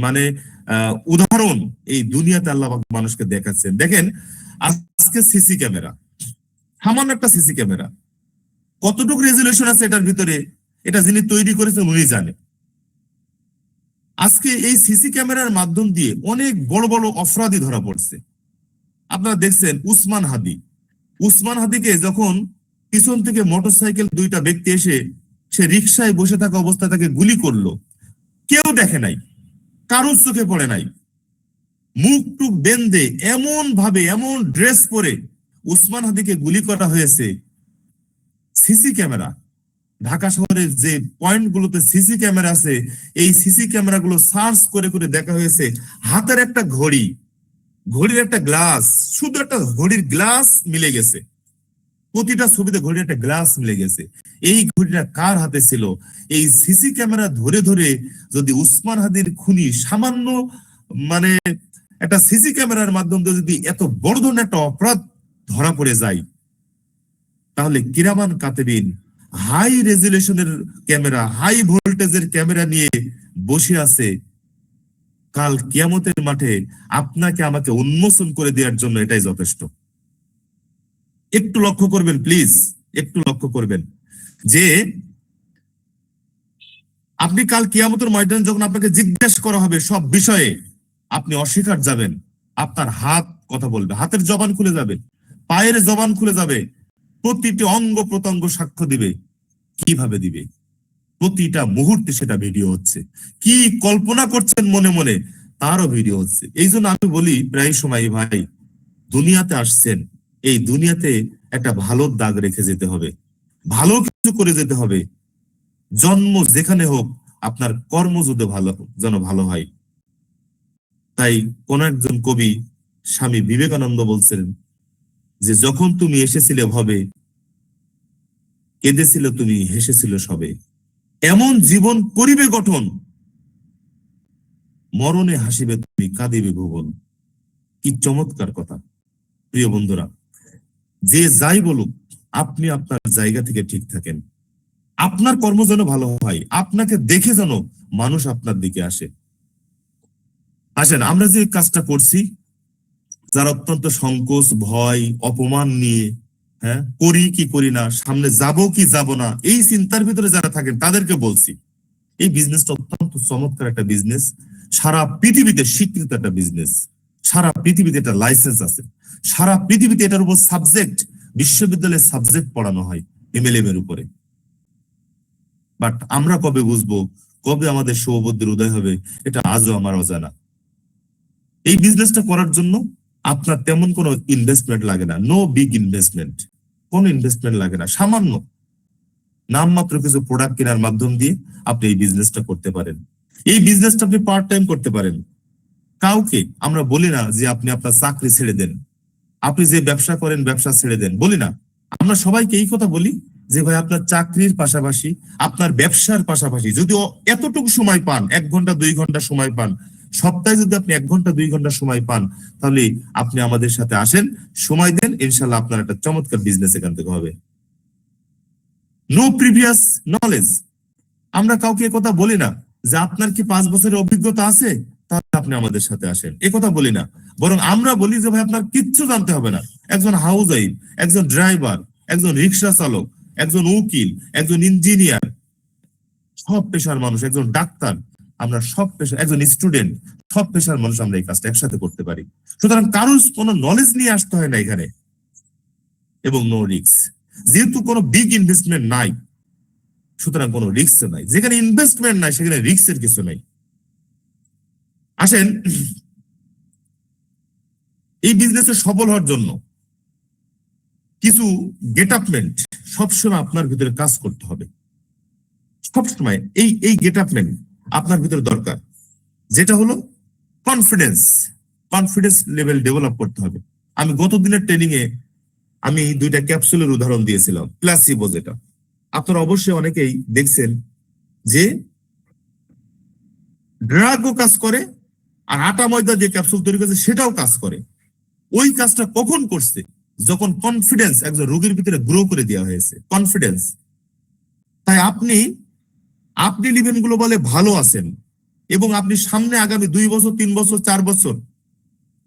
মানে উদাহরণ এই দুনিয়াতে আল্লাহ পাক মানুষকে দেখাচ্ছেন। দেখেন, আজকে সিসি ক্যামেরা, সামান্য একটা সিসি ক্যামেরা, কতটুকু রেজুলেশন আছে এটার ভিতরে, এটা যিনি তৈরি করেছেন উনি জানে। আজকে এই সিসি ক্যামেরার মাধ্যম দিয়ে অনেক বড় বড় অপরাধী ধরা পড়ছে। আপনারা দেখছেন উসমান হাদিকে যখন পিছন থেকে মোটরসাইকেল 2টা ব্যক্তি এসে সে রিকশায় বসে থাকা অবস্থায় তাকে গুলি করলো, কেউ দেখে নাই, কারোর চোখে পড়ে নাই। মুখ টুক বেঁধে এমন ভাবে, এমন ড্রেস পরে উসমান হাদিকে গুলি করা হয়েছে। সিসি ক্যামেরা, ঢাকা শহরে যে পয়েন্ট গুলোতে সিসি ক্যামেরা আছে, এই সিসি ক্যামেরা গুলো সার্চ করে করে দেখা হয়েছে হাতের একটা ঘড়ি, ঘড়ির একটা গ্লাস, শুধু একটা ঘড়ির গ্লাস মিলে গেছে। প্রতিটা ছবিতে ঘড়ির একটা গ্লাস মিলে গেছে। এই ঘড়িটা কার হাতে ছিল? এই সিসি ক্যামেরা ধরে ধরে যদি উসমান হাদির খুনি সামান্য মানে একটা সিসি ক্যামেরার মাধ্যমে যদি এত বড় ধরনের একটা অপরাধ ধরা পড়ে যায়, তাহলে কিরামান কাতেবিন হাই রেজুলেশনের ক্যামেরা, হাই ভোল্টেজের ক্যামেরা নিয়ে বসে আছে কাল কিয়ামতের মাঠে আপনাকে আমাকে উন্মোচন করে দেওয়ার জন্য। এটাই যথেষ্ট। একটু লক্ষ্য করবেন প্লিজ, একটু লক্ষ্য করবেন যে আপনি কাল কিয়ামতের ময়দানে যখন আপনাকে জিজ্ঞাসা করা হবে সব বিষয়ে, আপনি অস্বীকার যাবেন, আপনার হাত কথা বলবে, হাতের জবান খুলে যাবে, পায়ের জবান খুলে যাবে, প্রতিটি অঙ্গ প্রত্যঙ্গ সাক্ষ্য দিবে। কিভাবে দিবে? প্রতিটা মুহূর্তে সেটা ভিডিও হচ্ছে। কি কল্পনা করছেন মনে মনে তারও ভিডিও হচ্ছে। এই জন্য আমি বলি প্রায় সময়, ভাই দুনিয়াতে আসছেন, এই দুনিয়াতে একটা ভালো দাগ রেখে যেতে হবে, ভালো কিছু করে যেতে হবে। জন্ম যেখানে হোক আপনার কর্ম যদি ভালো যেন ভালো হয়। তাই কোন একজন কবি স্বামী বিবেকানন্দ বলছেন যে যখন তুমি এসেছিলে ভবে, কেঁদেছিল তুমি, হেসেছিল সবে, এমন জীবন করিবে গঠন, মরণে হাসিবে তুমি, কাঁদিবে ভুবন। কি চমৎকার কথা! প্রিয় বন্ধুরা, যে যাই বলুক, আপনি আপনার জায়গা থেকে ঠিক থাকেন, আপনার কর্ম যেন ভালো হয়, আপনাকে দেখে যেন মানুষ আপনার দিকে আসে। আসেন, আমরা যে কাজটা করছি, যারা অত্যন্ত সংকোচ, ভয়, অপমান নিয়ে করি কি করি না, সামনে যাব কি যাব না, এই চিন্তার ভিতরে যারা থাকেন তাদেরকে বলছি, এই বিজনেসটা অত্যন্ত চমৎকার একটা বিজনেস, সারা পৃথিবীতে স্বীকৃত একটা বিজনেস, সারা পৃথিবীতে এটা লাইসেন্স আছে, সারা পৃথিবীতে এটার উপর সাবজেক্ট, বিশ্ববিদ্যালয়ের সাবজেক্ট পড়ানো হয় এমএলএম এর উপরে। বাট আমরা কবে বুঝবো, কবে আমাদের সৌবুদ্ধির উদয় হবে, এটা আজও আমার অজানা। এই বিজনেসটা করার জন্য আপনার তেমন কোনো ইনভেস্টমেন্ট লাগে না, নো বিগ ইনভেস্টমেন্ট, কোন ইনভেস্টমেন্ট লাগে না, সামান্য নামমাত্র কিছু প্রোডাক্ট কেনার মাধ্যম দিয়ে আপনি এই বিজনেসটা করতে পারেন। এই বিজনেসটা আপনি পার্ট টাইম করতে পারেন। কাউকে আমরা বলি না যে আপনি আপনার চাকরি ছেড়ে দেন, আপনি যে ব্যবসা করেন ব্যবসা ছেড়ে দেন, বলি না। আমরা সবাইকে এই কথা বলি যে ভাই আপনার চাকরির পাশাপাশি, আপনার ব্যবসার পাশাপাশি যদি এতটুকু সময় পান, 1 ঘন্টা 2 ঘন্টা সময় পান, সপ্তাহে যদি আপনি 1 ঘন্টা 2 ঘন্টা সময় পান, তাহলে আপনি আমাদের সাথে আসেন, সময় দেন, ইনশাল্লাহ আপনার একটা চমৎকার বিজনেস এখান থেকে হবে। No previous knowledge. আমরা কাউকে কথা বলি না যে আপনার কি 5 বছরের অভিজ্ঞতা আছে, তাহলে আপনি আমাদের সাথে আসেন, এ কথা বলি না। বরং আমরা বলি যে ভাই আপনার কিচ্ছু জানতে হবে না, একজন হাউস ওয়াইফ, একজন ড্রাইভার, একজন রিক্সা চালক, একজন উকিল, একজন ইঞ্জিনিয়ার, সব পেশার মানুষ, একজন ডাক্তার, আমরা সব পেশা, একজন স্টুডেন্ট, সব পেশার মানুষ আমরা এই কাজটা একসাথে করতে পারি। সুতরাং কারোর কোনো নলেজ নিয়ে আসতে হয় না এখানে, এবং নো রিস্ক। যেহেতু কোনো বিগ ইনভেস্টমেন্ট নাই, সুতরাং কোনো রিস্ক নাই। যেখানে ইনভেস্টমেন্ট নাই সেখানে রিস্কের কিছু নাই। আসেন, এই বিজনেসে সফল হওয়ার জন্য কিছু গেটআপমেন্ট সবসময় আপনার ভিতরে কাজ করতে হবে। সবসময় এই গেটআপমেন্ট আপনার ভিতরে দরকার, যেটা হলো কনফিডেন্স। কনফিডেন্স লেভেল ডেভেলপ করতে হবে। আমি গত দিনের ট্রেনিং এ আমি 2টা ক্যাপসুলের উদাহরণ দিয়েছিলাম, প্লাসিবো, যেটা আপনারা অবশ্যই অনেকেই দেখছেন যে ড্রাগও কাজ করে, আর আটা ময়দা যে ক্যাপসুল তৈরি করেছে সেটাও কাজ করে। ওই কাজটা কখন করছে? যখন কনফিডেন্স একজন রোগীর ভিতরে গ্রো করে দেওয়া হয়েছে, কনফিডেন্স। তাই আপনি লিভেন গ্লোবালে ভালো আছেন, এবং আপনি সামনে আগামী 2 বছর 3 বছর 4 বছর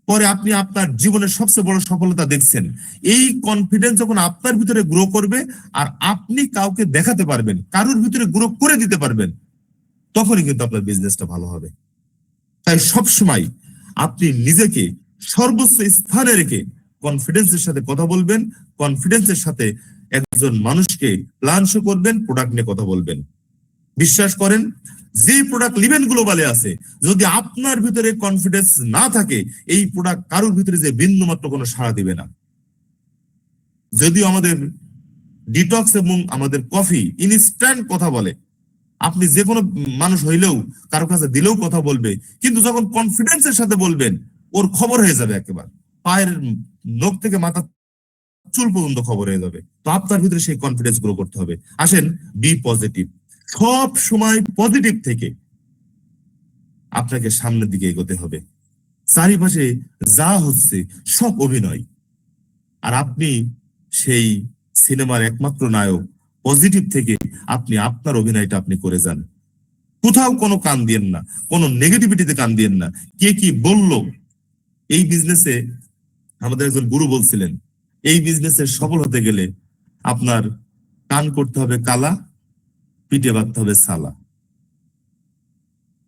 পরে আপনি আপনার জীবনের সবচেয়ে বড় সফলতা দেখছেন। এই কনফিডেন্স যখন আপনার ভিতরে গ্রো করবে, আর আপনি কাউকে দেখাতে পারবেন, কারোর ভিতরে গ্রো করে দিতে পারবেন, তখনই কিন্তু আপনার বিজনেসটা ভালো হবে। তাই সবসময় আপনি নিজেকে সর্বোচ্চ স্থানে রেখে কনফিডেন্সের সাথে কথা বলবেন, কনফিডেন্সের সাথে একজন মানুষকে প্ল্যান শো করবেন, প্রোডাক্ট নিয়ে কথা বলবেন। বিশ্বাস করেন, যে প্রোডাক্ট লিভেন গ্লোবালে আছে, যদি আপনার ভিতরে কনফিডেন্স না থাকে, এই প্রোডাক্ট কারোর ভিতরে যে বিন্দু মাত্র কোনো সাড়া দিবে না। যদিও আমাদের ডিটক্স এবং আমাদের কফি ইনস্ট্যান্ট কথা বলে। আপনি যে কোনো মানুষ হইলেও কারো কাছে দিলেও কথা বলবে, কিন্তু যখন কনফিডেন্সের সাথে বলবেন ওর খবর হয়ে যাবে, একেবারে পায়ের নখ থেকে মাথা চুল পর্যন্ত খবর হয়ে যাবে। তো আপনার ভিতরে সেই কনফিডেন্স গ্রো করতে হবে। আসেন, বি পজিটিভ, সব সময় পজিটিভ থেকে আপনাকে সামনের দিকে এগোতে হবে। চারিপাশে যা হচ্ছে সব অভিনয়, আর আপনি সেই সিনেমার একমাত্র নায়ক। পজিটিভ থেকে আপনি আপনার অভিনয়টা আপনি করে যান। কোথাও কোনো কান দিয়েন না, কোনো নেগেটিভিটিতে কান দিয়েন না। কে কি বললো, এই বিজনেসে আমাদের একজন গুরু বলছিলেন, এই বিজনেসে সফল হতে গেলে আপনার কান করতে হবে কালা, পিঠে বাঁধতে হবে সালা।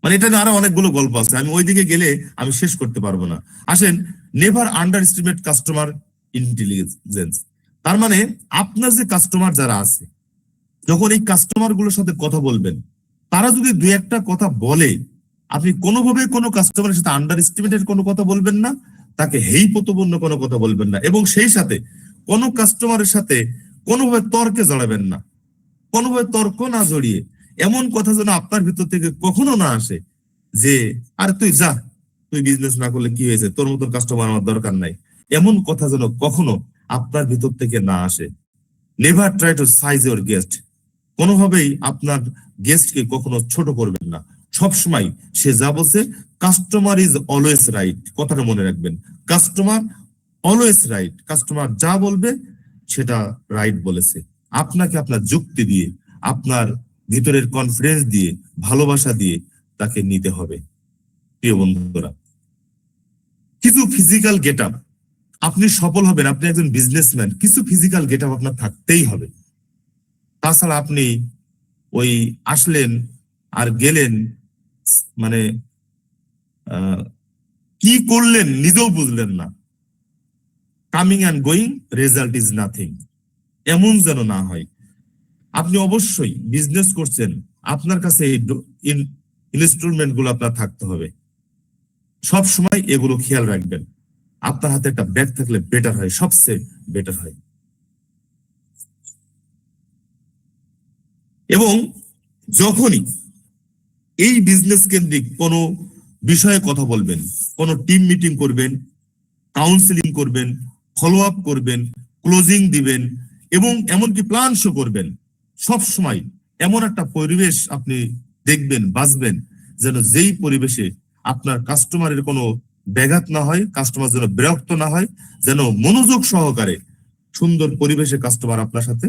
মানে এটা নিয়ে আরো অনেকগুলো গল্প আছে, আমি ওইদিকে গেলে আমি শেষ করতে পারবো না। আসেন, never under estimate customer intelligence. তার মানে আপনার যে কাস্টমার যারা আছে, যখন এই কাস্টমার গুলোর সাথে কথা বলবেন, তারা যদি দুই একটা কথা বলে, আপনি কোনোভাবে কোনো কাস্টমারের সাথে আন্ডার এস্টিমেটেড কোনো কথা বলবেন না, তাকে হেই প্রতিপন্ন কোনো কথা বলবেন না, এবং সেই সাথে কোনো কাস্টমারের সাথে কোনোভাবে তর্কে জড়াবেন না। কোনোভাবে তর্ক না জড়িয়ে এমন কথা যেন আপনার ভিতর থেকে কখনো না আসে যে আর তুই যা, তুই বিজনেস না করলে কি হয়েছে, তোর মতন কাস্টমার আমার দরকার নাই। এমন কথা যেন কখনো আপনার ভিতর থেকে না আসে। Never try to size your guest. কোনোভাবেই আপনার গেস্টকে কখনো ছোট করবেন না। সবসময় সে যা বলছে, কাস্টমার ইজ অলওয়েজ রাইট, কথাটা মনে রাখবেন। কাস্টমার অলওয়েজ রাইট, কাস্টমার যা বলবে সেটা রাইট বলেছে। আপনাকে আপনার যুক্তি দিয়ে, আপনার ভিতরের কনফিডেন্স দিয়ে, ভালোবাসা দিয়ে তাকে নিতে হবে। প্রিয় বন্ধুরা, কিছু ফিজিক্যাল গেট আপ, আপনি সফল হবেন, আপনি একজন বিজনেসম্যান, কিছু ফিজিক্যাল গেট আপ আপনার থাকতেই হবে। তাছাড়া আপনি ওই আসলেন আর গেলেন, মানে কি করলেন নিজেও বুঝলেন না। Coming and going, result is nothing, এমন যেন না হয়। আপনি অবশ্যই বিজনেস করছেন, আপনার কাছে এই ইনস্টলমেন্ট গুলো আপনার থাকতে হবে। সব সময় এগুলো খেয়াল রাখবেন। আপনার হাতে একটা ব্যাগ থাকলে বেটার হয়, সবচেয়ে বেটার হয়। এবং যখনই এই বিজনেস কেন্দ্রিক কোনো বিষয়ে কথা বলবেন, কোনো টিম মিটিং করবেন, কাউন্সিলিং করবেন, ফলো আপ করবেন, ক্লোজিং দিবেন, এবং এমনকি প্ল্যান শো করবেন, সব সময় এমন একটা পরিবেশ আপনি দেখবেন, বাঁচবেন, যেন যেই পরিবেশে আপনার কাস্টমারের কোনো ব্যাঘাত না হয়, কাস্টমার যেন বিরক্ত না হয়, যেন মনোযোগ সহকারে সুন্দর পরিবেশে কাস্টমার আপনার সাথে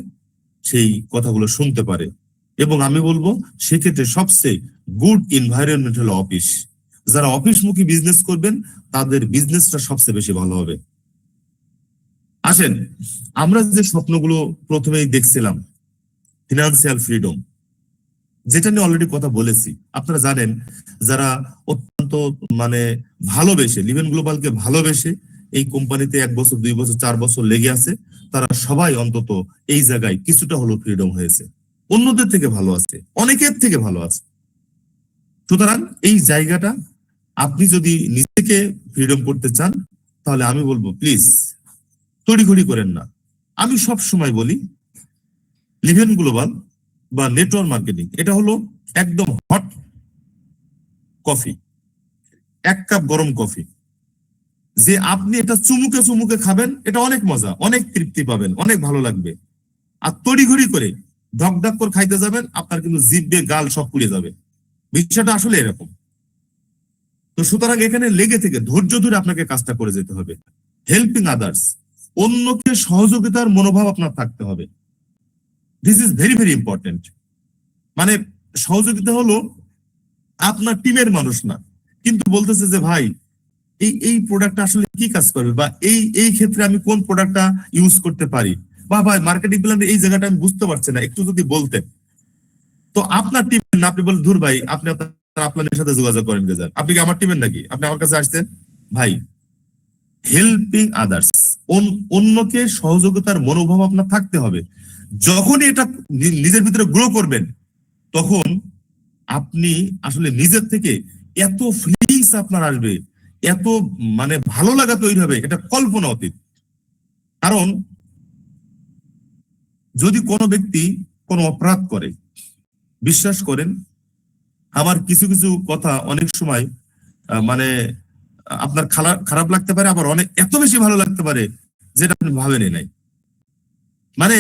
সেই কথাগুলো শুনতে পারে। এবং আমি বলবো সেক্ষেত্রে সবচেয়ে গুড এনভায়রনমেন্ট হলো অফিস। যারা অফিসমুখী বিজনেস করবেন, তাদের বিজনেসটা সবচেয়ে বেশি ভালো হবে। আসেন, আমরা যে স্বপ্নগুলো প্রথমেই দেখছিলাম, ফিনান্সিয়াল ফ্রিডম, যেটা নিয়ে অলরেডি কথা বলেছি। আপনারা জানেন, যারা অত্যন্ত মানে ভালোবেসে, লিভেন গ্লোবালকে ভালোবেসে এই কোম্পানিতে 1 বছর 2 বছর 4 বছর লেগে আছে, তারা সবাই অন্তত এই জায়গায় কিছুটা হলো ফ্রিডম হয়েছে, অন্যদের থেকে ভালো আছে, অনেকের থেকে ভালো আছে। সুতরাং এই জায়গাটা আপনি যদি নিজেকে ফ্রিডম করতে চান, তাহলে আমি বলবো প্লিজ তড়িঘড়ি করেন না। আমি সব সময় বলি, লিভেন গ্লোবাল বা নেটওয়ার্ক মার্কেটিং, এটা হলো একদম হট কফি, 1 কাপ গরম কফি, যে আপনি এটা চুমুকে চুমুকে খাবেন, এটা অনেক মজা, অনেক তৃপ্তি পাবেন, অনেক ভালো লাগবে। আর তড়িঘড়ি করে ঢক ঢক করে খাইতে যাবেন, আপনার কিন্তু জিভে গাল সব পুড়ে যাবে। বিষয়টা আসলে এরকম। তো সুতরাং এখানে লেগে থেকে ধৈর্য ধরে আপনাকে কাজটা করে যেতে হবে। হেল্পিং আদার্স, অন্যকে সহযোগিতার মনোভাব আপনার থাকতে হবে। This is very very important. মানে সহযোগিতা হলো আপনার টিমের মানুষ না, কিন্তু বলতেছে যে ভাই এই প্রোডাক্টটা আসলে কি কাজ করবে, বা এই ক্ষেত্রে আমি কোন প্রোডাক্টটা ইউজ করতে পারি, বা ভাই মার্কেটিং প্ল্যানের এই জায়গাটা আমি বুঝতে পারছি না, একটু যদি বলতেন। তো আপনার টিম না, আপনি বলেন ধুর ভাই, আপনি আপনার সাথে যোগাযোগ করেন, আপনি কি আমার টিমের নাকি, আপনি আমার কাছে আসছেন? ভাই, হেল্পিং আদার্স, অন্যকে সহযোগিতার মনোভাব আপনার থাকতে হবে। যখনই এটা নিজের ভিতরে গ্রো করবেন, তখন আপনি আসলে নিজের থেকে এত ফিলিংস আপনার আসবে, এত মানে ভালো লাগা তৈরি হবে, এটা কল্পনা অতীত। কারণ যদি কোনো ব্যক্তি কোনো অপরাধ করে, বিশ্বাস করেন আমার কিছু কিছু কথা অনেক সময় মানে আপনার খারাপ লাগতে পারে, আবার অনেক এত বেশি ভালো লাগতে পারে যেটা আপনি ভাবেনই নাই। মানে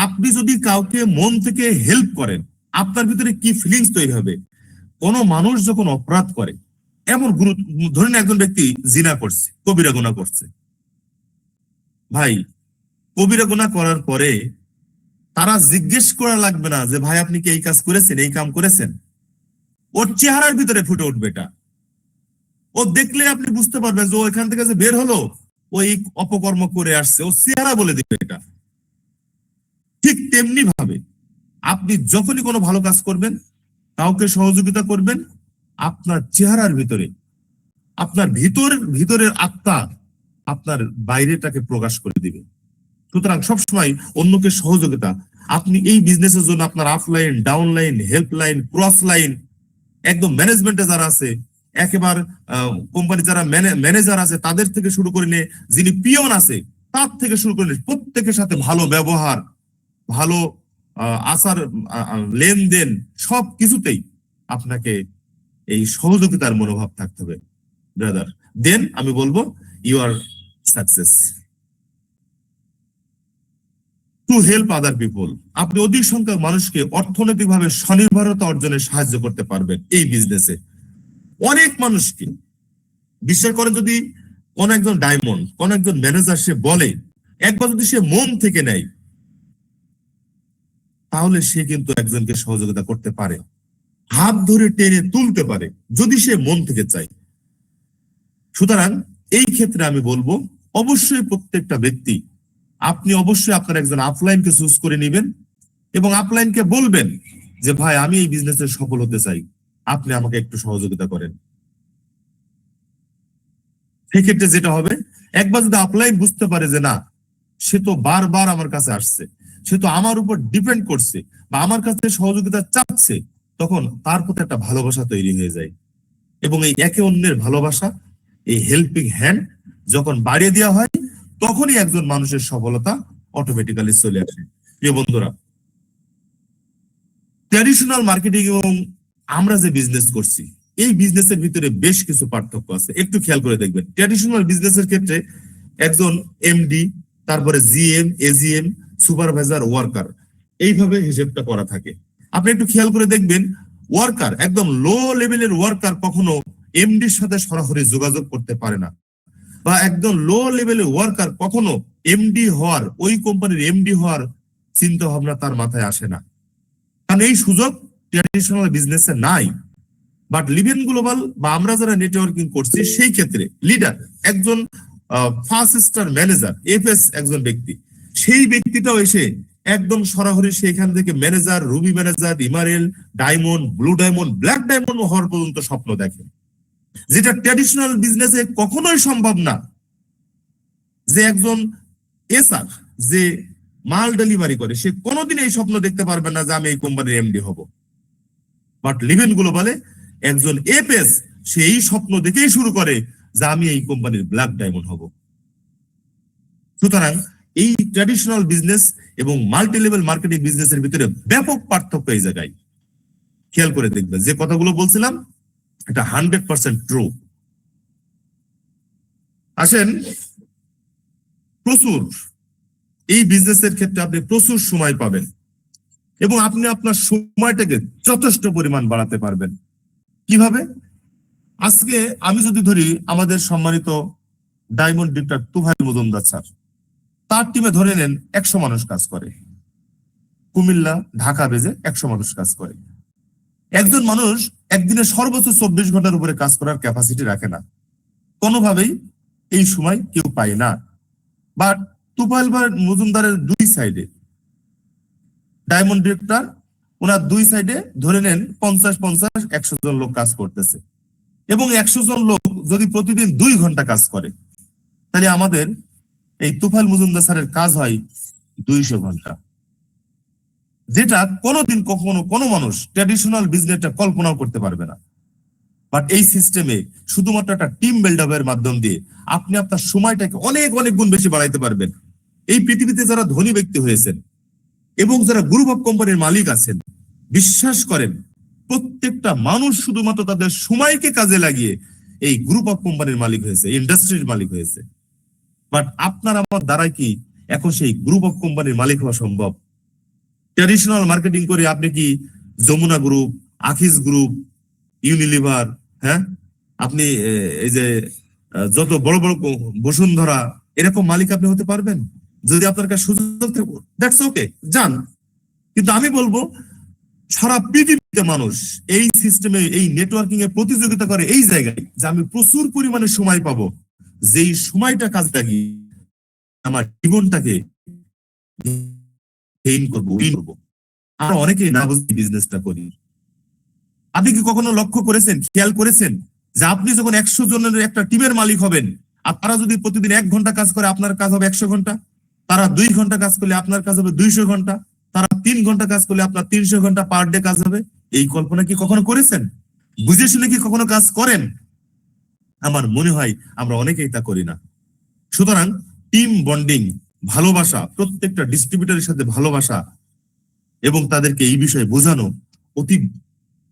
আপনি যদি কাউকে মন থেকে হেল্প করেন, আপনার ভিতরে কি ফিলিংস তৈরি হবে। কোন মানুষ যখন অপরাধ করে, এমন ধরেন একজন ব্যক্তি জিনা করছে, কবিরা গুনাহ করছে, ভাই কবিরা গুনাহ করার পরে তারা জিজ্ঞেস করা লাগবে না যে ভাই আপনি কি এই কাজ করেছেন, এই কাম করেছেন। ওর চেহারার ভিতরে ফুটে উঠবে এটা। ও দেখলে আপনি বুঝতে পারবেন যে ও এখান থেকে যে বের হলো ওই অপকর্ম করে আসছে, ও চেহারা বলে দিবে এটা। ঠিক তেমনি ভাবে আপনি যখনই কোনো ভালো কাজ করবেন, কাউকে সহযোগিতা করবেন, আপনার চেহারার ভিতরে, আপনার ভিতরের আত্মা আপনার বাইরেটাকে প্রকাশ করে দিবে। সুতরাং সবসময় অন্যকে সহযোগিতা, আপনি এই বিজনেসের জন্য আপনার upline, downline, helpline, cross line, একদম ম্যানেজমেন্টে যারা আছে, একেবারে কোম্পানি যারা ম্যানেজার আছে তাদের থেকে শুরু করে নিয়ে যিনি পিয়ন আছে তার থেকে শুরু করে প্রত্যেকের সাথে ভালো ব্যবহার, ভালো আচার, লেনদেন, সব কিছুতেই আপনাকে এই সহযোগিতার মনোভাব থাকতে হবে ব্রাদার। দেন আমি বলবো you are success. To help other people, আপনি অধিক সংখ্যক মানুষকে অর্থনৈতিকভাবে স্বনির্ভরতা অর্জনে সাহায্য করতে পারবেন এই বিজনেসে। অনেক মানুষকে বিশ্বাস করেন, যদি কোন একজন ডায়মন্ড, কোন একজন ম্যানেজার সে বলে, একবার যদি সে মন থেকে নেয়, তাহলে সে কিন্তু একজনকে সহযোগিতা করতে পারে, হাত ধরে টেনে তুলতে পারে, যদি সে মন থেকে চায়। সুতরাং এই ক্ষেত্রে আমি বলবো অবশ্যই প্রত্যেকটা ব্যক্তি, আপনি অবশ্যই আপনার একজন আপলাইনকে চুজ করে নেবেন এবং আপলাইনকে বলবেন যে ভাই আমি এই বিজনেসে সফল হতে চাই, আপনি আমাকে একটু সহযোগিতা করেন। সেক্ষেত্রে যেটা হবে, একবার যদি আপলাইন বুঝতে পারে যে না, সে তো বারবার আমার কাছে আসছে, সে তো আমার উপর ডিপেন্ড করছে বা আমার কাছে সহযোগিতা চাচ্ছে, তখন তার প্রতি একটা ভালোবাসা তৈরি হয়ে যায়। এবং এই একে অন্যের ভালোবাসা, এই হেল্পিং হ্যান্ড যখন বাড়িয়ে দেওয়া হয়, তখনই একজন মানুষের সফলতা অটোমেটিক্যালি চলে আসে। প্রিয় বন্ধুরা, ট্র্যাডিশনাল মার্কেটিং এবং আমরা যে বিজনেস করছি, এই বিজনেসের ভিতরে বেশ কিছু পার্থক্য আছে, একটু খেয়াল করে দেখবেন। ট্র্যাডিশনাল বিজনেসের ক্ষেত্রে একজন এমডি, তারপরে জিএম, এজিএম, সুপারভাইজার, ওয়ার্কার, এইভাবে হিসেবটা করা থাকে। আপনি একটু খেয়াল করে দেখবেন, ওয়ার্কার, একদম লো লেভেলের ওয়ার্কার কখনো এমডির সাথে সরাসরি যোগাযোগ করতে পারে না, বা একদম লো লেভেলের ওয়ার্কার কখনো এমডি হওয়ার, ওই কোম্পানির এমডি হওয়ার চিন্তা ভাবনা তার মাথায় আসে না, কারণ এই সুযোগ ট্র্যাডিশনাল বিজনেসে নাই। বাট লিভেন গ্লোবাল বা আমরা যারা নেটওয়ার্কিং করছি, সেই ক্ষেত্রে লিডার, একজন ফার্স্ট স্টার ম্যানেজার, এফএস একজন ব্যক্তি, সেই ব্যক্তিটাও এসে একদম সরাসরি সেখান থেকে manager, ruby manager, emerald, diamond, blue diamond, black diamond হওয়ার পর্যন্ত স্বপ্ন দেখে, যেটা ট্র্যাডিশনাল বিজনেসে কখনোই সম্ভব না। যে একজন এসআর, যে মাল ডেলিভারি করে, সে কোনোদিন এই স্বপ্ন দেখতে পারবে না যে আমি এই কোম্পানির এমডি হব। বাট লিভেন গ্লোবালে একজন এফএস, সে এই স্বপ্ন দেখেই শুরু করে যে আমি এই কোম্পানির ব্ল্যাক ডায়মন্ড হব। সুতরাং এই ট্র্যাডিশনাল বিজনেস এবং মাল্টি লেভেল মার্কেটিং বিজনেসের ভিতরে ব্যাপক পার্থক্য এই জায়গায়। খেয়াল করে দেখবেন, যে কথাগুলো বলছিলাম এটা 100% ট্রু। আসেন, প্রচুর এই বিজনেসের ক্ষেত্রে আপনি প্রচুর সময় পাবেন এবং আপনি আপনার সময়টাকে যথেষ্ট পরিমাণ বাড়াতে পারবেন। কিভাবে? আজকে আমি যদি ধরি আমাদের সম্মানিত diamond director Tufail Majumdar sir, তার টিমে ধরে নেন 100 মানুষ কাজ করে, কুমিল্লা, ঢাকা বেজে 100 মানুষ কাজ করে। একজন মানুষ একদিনে সর্বোচ্চ 24 ঘন্টার উপরে কাজ করার ক্যাপাসিটি রাখে না, কোনোভাবেই এই সময় কেউ পায় না। বাট তুফাইল মজুমদারের দুই সাইডে, ডায়মন্ড ডিরেক্টর, ওনার দুই সাইডে ধরে নেন 50-50-100 জন লোক কাজ করতেছে, এবং 100 জন লোক যদি প্রতিদিন 2 ঘন্টা কাজ করে, তাহলে আমাদের এই তুফাইল মজুমদার স্যারের কাজ হয় 200 ঘন্টা, যেটা কোনোদিন কখনো কোনো মানুষ ট্র্যাডিশনাল বিজনেসটা কল্পনাও করতে পারবে না। বাট এই সিস্টেমে শুধুমাত্র একটা টিম বিল্ড আপের মাধ্যম দিয়ে আপনি আপনার সময়টাকে অনেক অনেক গুণ বেশি বাড়াইতে পারবেন। এই পৃথিবীতে যারা ধনী ব্যক্তি হয়েছেন, এবং যারা গ্রুপ অফ কোম্পানির মালিক আছেন, বিশ্বাস করেন প্রত্যেকটা মানুষ শুধুমাত্র তাদের সময়কে কাজে লাগিয়ে এই গ্রুপ অফ কোম্পানির মালিক হয়েছে, ইন্ডাস্ট্রির মালিক হয়েছে। বাট আপনার আমার দ্বারা কি এখন সেই গ্রুপ অফ কোম্পানির মালিক হওয়া সম্ভব? ট্র্যাডিশনাল মার্কেটিং করে আপনি কি যমুনা গ্রুপ, আখিস গ্রুপ, ইউনিলিভার, হ্যাঁ, আপনি এই যে যত বড় বড় বসুন্ধরা, এরকম মালিক আপনি হতে পারবেন? যদি আপনার কাছে সুযোগ থাকে, দ্যাটস ওকে, যান। কিন্তু আমি বলবো সারা পৃথিবীতে মানুষ এই সিস্টেমে, এই নেটওয়ার্কিং এ প্রতিযোগিতা করে এই জায়গায় যে আমি প্রচুর পরিমাণে সময় পাবো, যেই সময়টা কাজ লাগিয়ে আমার জীবনটাকে করবো। আমরা অনেকে না বুঝে বিজনেসটা করি। আপনি কি কখনো লক্ষ্য করেছেন, খেয়াল করেছেন যে আপনি যখন 100 জনের একটা টিমের মালিক হবেন, আর তারা যদি প্রতিদিন 1 ঘন্টা কাজ করে আপনার কাজ হবে 100 ঘন্টা, তারা 2 ঘন্টা কাজ করলে আপনার কাজ হবে 200 ঘন্টা, তারা 3 ঘন্টা কাজ করলে আপনার 300 ঘন্টা পার ডে কাজ হবে। এই কল্পনা কি কখনো করেছেন? বুঝে শুনে কি কখনো কাজ করেন? আমার মনে হয় আমরা অনেকেই তা করি না। সুতরাং টিম বন্ডিং, ভালোবাসা, প্রত্যেকটা ডিস্ট্রিবিউটরের সাথে ভালোবাসা এবং তাদেরকে এই বিষয়ে বোঝানো অতি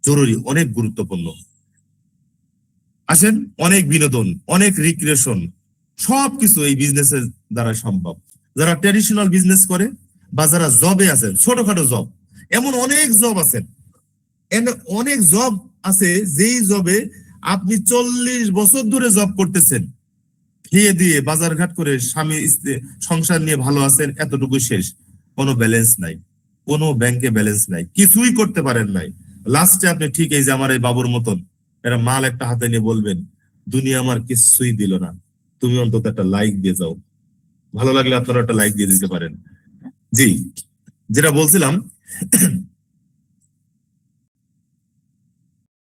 জরুরি, অনেক গুরুত্বপূর্ণ। আসেন, অনেক বিনোদন, অনেক রিক্রিয়েশন, সবকিছু এই বিজনেসের দ্বারা সম্ভব। যারা ট্র্যাডিশনাল বিজনেস করে বা যারা জবে আছেন, ছোটখাটো জব, এমন অনেক জব আছেন, অনেক জব আছে যেই জবে আপনি 40 বছর ধরে জব করতেছেন, খেয়ে দিয়ে বাজারঘাট করে স্বামী স্ত্রী সংসার নিয়ে ভালো আছেন, এতটুকু শেষ, কোনো ব্যালেন্স নাই, কোনো ব্যাংকে ব্যালেন্স নাই, কিছুই করতে পারেন নাই। লাস্টে আপনি ঠিক এই যে আমার এই বাবুর মতন একটা মাল একটা হাতে নিয়ে বলবেন, দুনিয়া আমার কিছুই দিল না, তুমি অন্তত একটা লাইক দিয়ে যাও। ভালো লাগলে আপনারা একটা লাইক দিয়ে দিতে পারেন। জি, যেটা বলছিলাম,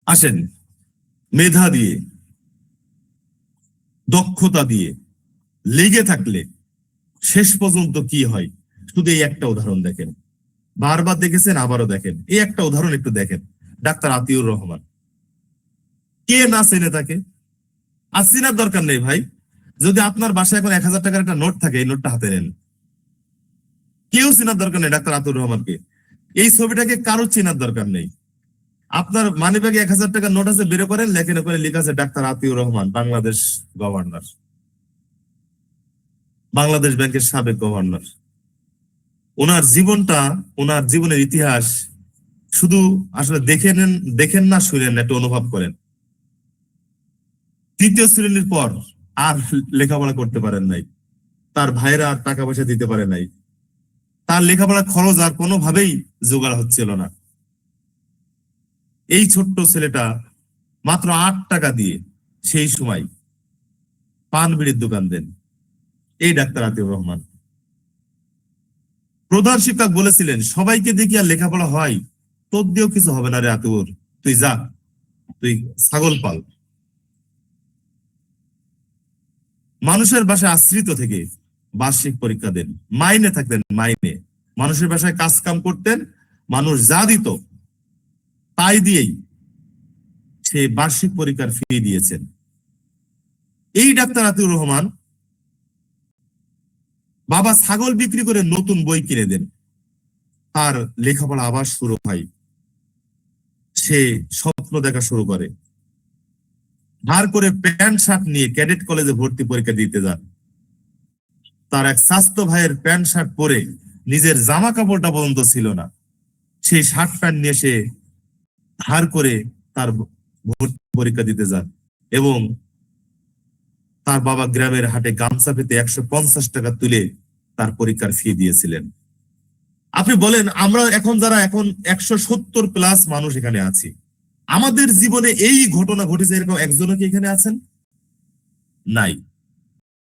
আসেন, মেধা দিয়ে, দক্ষতা দিয়ে লেগে থাকলে শেষ পর্যন্ত কি হয়, শুধু এই একটা উদাহরণ দেখেন, বারবার দেখেছেন, আবারও দেখেন, এই একটা উদাহরণ একটু দেখেন। ডাক্তার আতিউর রহমান, কে না চেনে তাকে? আর চেনার দরকার নেই ভাই। যদি আপনার বাসায় এখন 1000 টাকার একটা নোট থাকে, এই নোটটা হাতে নেন, কেউ চেনার দরকার নেই ডাক্তার আতিউর রহমানকে। এই ছবিটাকে কারো চেনার দরকার নেই। আপনার মানিব্যাগে 1000 টাকার নোট আছে, বের করেন, লেখেন, ওখানে লেখা আছে ডাক্তার আতিউর রহমান, বাংলাদেশ গভর্নর, বাংলাদেশ ব্যাংকের সাবেক গভর্নর। ওনার জীবনটা, ওনার জীবনের ইতিহাস শুধু আসলে দেখেন না, শুনেন, একটু অনুভব করেন। 3য় শ্রেণীর পর আর লেখাপড়া করতে পারেন নাই, তার ভাইরা আর টাকা পয়সা দিতে পারে নাই, তার লেখাপড়া খরচ আর কোনোভাবেই জোগাড় হচ্ছিল না। এই ছোট্ট ছেলেটা মাত্র 8 টাকা দিয়ে সেই সময় পান বিড়ির দোকান দেন, এই ডাক্তার আতিউর রহমান। প্রধান শিক্ষক বলেছিলেন, সবাইকে দেখি আর লেখাপড়া হয়, তোর দিয়েও কিছু হবে না রে আতিউর, তুই যা, তুই ছাগল পাল। মানুষের বাসায় আশ্রিত থেকে বার্ষিক পরীক্ষা দেন, মাইনে থাকতেন, মাইনে, মানুষের বাসায় কাজ কাম করতেন, মানুষ যা দিত তাই দিয়েই সে বার্ষিক পরীক্ষার ফি দিয়েছেন। এই ডাক্তার আতিউর রহমান বাবা ছাগল বিক্রি করে নতুন বই কিনে দেন, তার লেখাপড়া আবার শুরু হয়, সে স্বপ্ন দেখা শুরু করে, ধার করে প্যান্ট শার্ট নিয়ে ক্যাডেট কলেজে ভর্তি পরীক্ষা দিতে যান। তার এক স্বাস্থ্য ভাইয়ের প্যান্ট শার্ট পরে নিজের জামা কাপড়টা পর্যন্ত ছিল না, সেই শার্ট প্যান্ট নিয়ে সে ধার করে তার ভর্তি পরীক্ষা দিতে যান, এবং তার বাবা গ্রামের হাটে গামছা পেতে 150 টাকা তুলে তার পরীক্ষার ফি দিয়েছিলেন। আপনি বলেন, আমরা এখন যারা এখন 170+ মানুষ এখানে আছি, আমাদের জীবনে এই ঘটনা ঘটেছে এরকম একজনও কি এখানে আছেন? নাই।